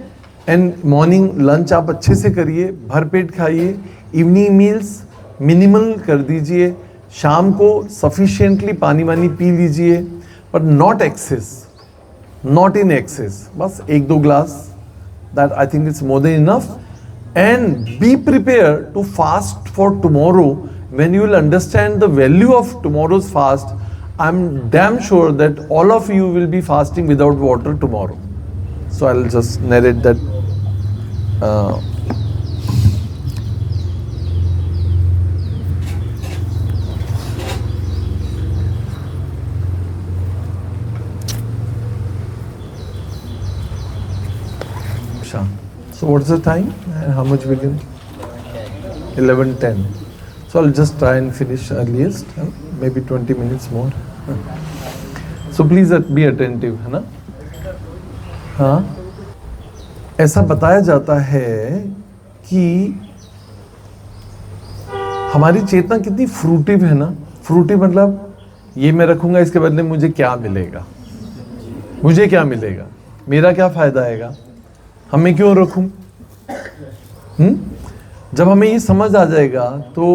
एंड मॉर्निंग लंच आप अच्छे से करिए, भरपेट खाइए, इवनिंग मील्स मिनिमल कर दीजिए, शाम को सफिशिएंटली पानी वानी पी लीजिए, but not excess, not in excess, बस 1-2 glass, that I think it's more than enough. And be prepare to fast for tomorrow. When you will understand the value of tomorrow's fast, I am damn sure that all of you will be fasting without water tomorrow. So I'll just narrate that. So what's the time and how much we can? 11:10. So I'll just try and finish earliest, maybe 20 minutes more. So please be attentive, है ना? हाँ, ऐसा बताया जाता है कि हमारी चेतना कितनी फ्रूटिव है ना। फ्रूटिव मतलब ये मैं रखूंगा, इसके बदले मुझे क्या मिलेगा, मुझे क्या मिलेगा, मेरा क्या फायदा आएगा, हमें क्यों रखूं? जब हमें ये समझ आ जाएगा तो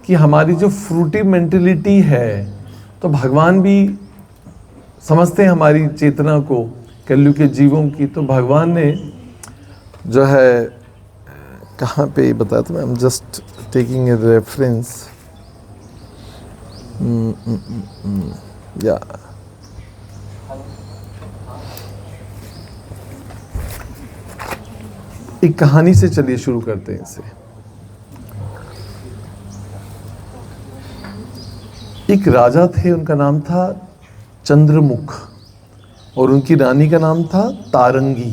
कि हमारी जो फ्रूटिव मेंटेलिटी है, तो भगवान भी समझते हैं हमारी चेतना को, कलयुग के जीवों की। तो भगवान ने जो है कहाँ पे बताया था, I am just taking a reference, या एक कहानी से चलिए शुरू करते हैं इसे। एक राजा थे, उनका नाम था चंद्रमुख, और उनकी रानी का नाम था तारंगी,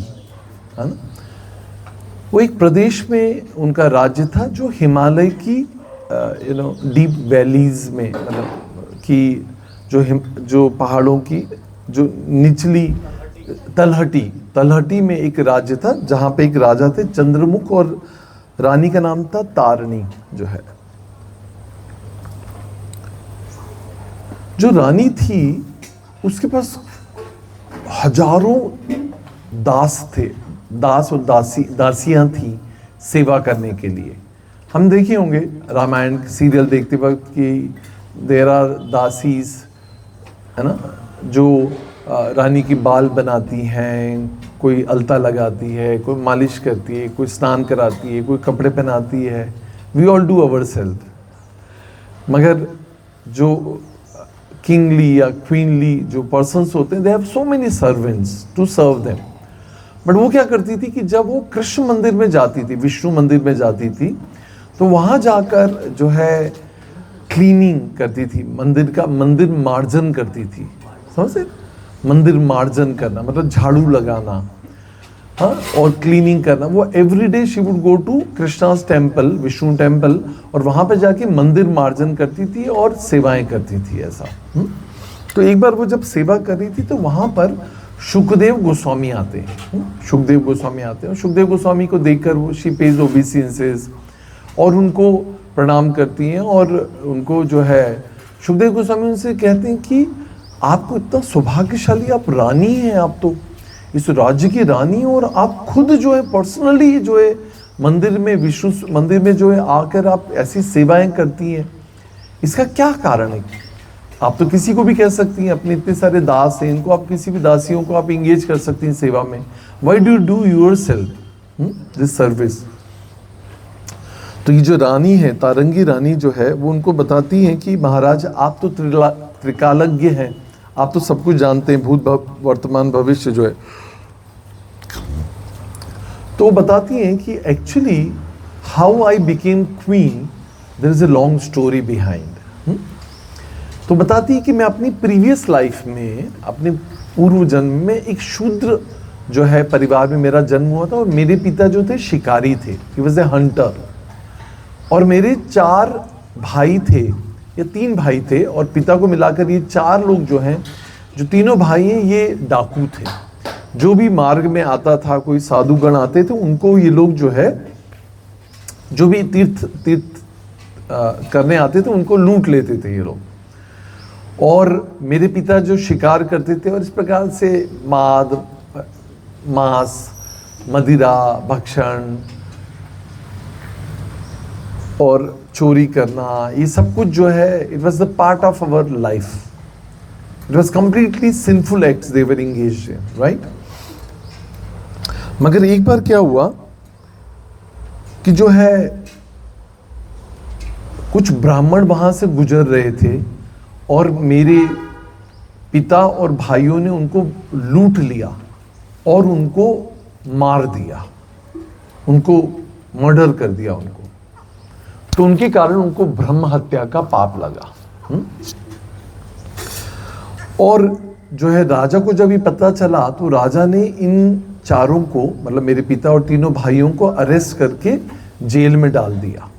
है ना। वो एक प्रदेश में उनका राज्य था जो हिमालय की डीप वैलीज में, मतलब कि जो पहाड़ों की जो निचली तलहटी में एक राज्य था, जहाँ पे एक राजा थे चंद्रमुख, और रानी का नाम था तारणी जो है। जो रानी थी उसके पास हजारों दास थे, दास और दासियां थी सेवा करने के लिए। हम देखे होंगे रामायण सीरियल देखते वक्त कि देयर आर दासीज, है ना, जो रानी की बाल बनाती हैं, कोई अलता लगाती है, कोई मालिश करती है, कोई स्नान कराती है, कोई कपड़े पहनाती है। We all do our self. मगर जो किंगली या क्वीनली जो पर्सन्स होते हैं, they have so many servants to serve them. But वो क्या करती थी कि जब वो कृष्ण मंदिर में जाती थी, विष्णु मंदिर में जाती थी, तो वहाँ जाकर जो है क्लीनिंग करती थी, मंदिर मार्जन करती थी। समझे? मंदिर मार्जन करना मतलब झाड़ू लगाना, हाँ, और क्लीनिंग करना। वो everyday she would go to Krishna's temple, Vishnu temple, और वहाँ पे जाके मंदिर मार्जन करती थी और सेवाएं करती थी, ऐसा। तो एक बार वो जब सेवा कर रही थी तो वहाँ पर सुखदेव गोस्वामी आते हैं। सुखदेव गोस्वामी आते हैं और सुखदेव गोस्वामी को देखकर वो शी पेज ओबीसेंसेस और उनको प्रणाम करती हैं और उनको जो है सुखदेव गोस्वामी उनसे कहते हैं कि आपको इतना सौभाग्यशाली, आप रानी हैं, आप तो इस राज्य की रानी, और आप खुद जो है पर्सनली जो है मंदिर में, विष्णु मंदिर में जो है आकर आप ऐसी सेवाएं करती हैं। इसका क्या कारण है? आप तो किसी को भी कह सकती हैं, अपने इतने सारे दास हैं, इनको आप किसी भी दासियों को आप इंगेज कर सकती हैं सेवा में। Why do do your self this service? तो ये जो रानी है, तारंगी रानी जो है, वो उनको बताती हैं कि महाराज आप तो त्रिकालज्ञ हैं, आप तो सब कुछ जानते हैं, भूत वर्तमान भविष्य जो है। तो बताती हैं कि actually how I became queen, there is a long story behind. तो बताती है कि मैं अपनी प्रीवियस लाइफ में, अपने पूर्व जन्म में एक शूद्र जो है परिवार में मेरा जन्म हुआ था, और मेरे पिता जो थे शिकारी थे, ही वाज ए हंटर, और मेरे 4 भाई थे या 3 भाई थे, और पिता को मिलाकर ये 4 लोग जो हैं, जो तीनों भाई हैं ये डाकू थे। जो भी मार्ग में आता था, कोई साधुगण आते थे, उनको ये लोग जो है, जो भी तीर्थ करने आते थे, उनको लूट लेते थे ये लोग। और मेरे पिता जो शिकार करते थे, और इस प्रकार से मांस, मदिरा, भक्षण और चोरी करना, ये सब कुछ जो है, it was the part of our life. It was completely sinful acts they were engaged in, right? मगर एक बार क्या हुआ कि जो है कुछ ब्राह्मण वहां से गुजर रहे थे, और मेरे पिता और भाइयों ने उनको लूट लिया और उनको मार दिया, उनको मर्डर कर दिया उनको। तो उनके कारण उनको ब्रह्म हत्या का पाप लगा। और जो है राजा को जब ये पता चला, तो राजा ने इन चारों को, मतलब मेरे पिता और तीनों भाइयों को अरेस्ट करके जेल में डाल दिया।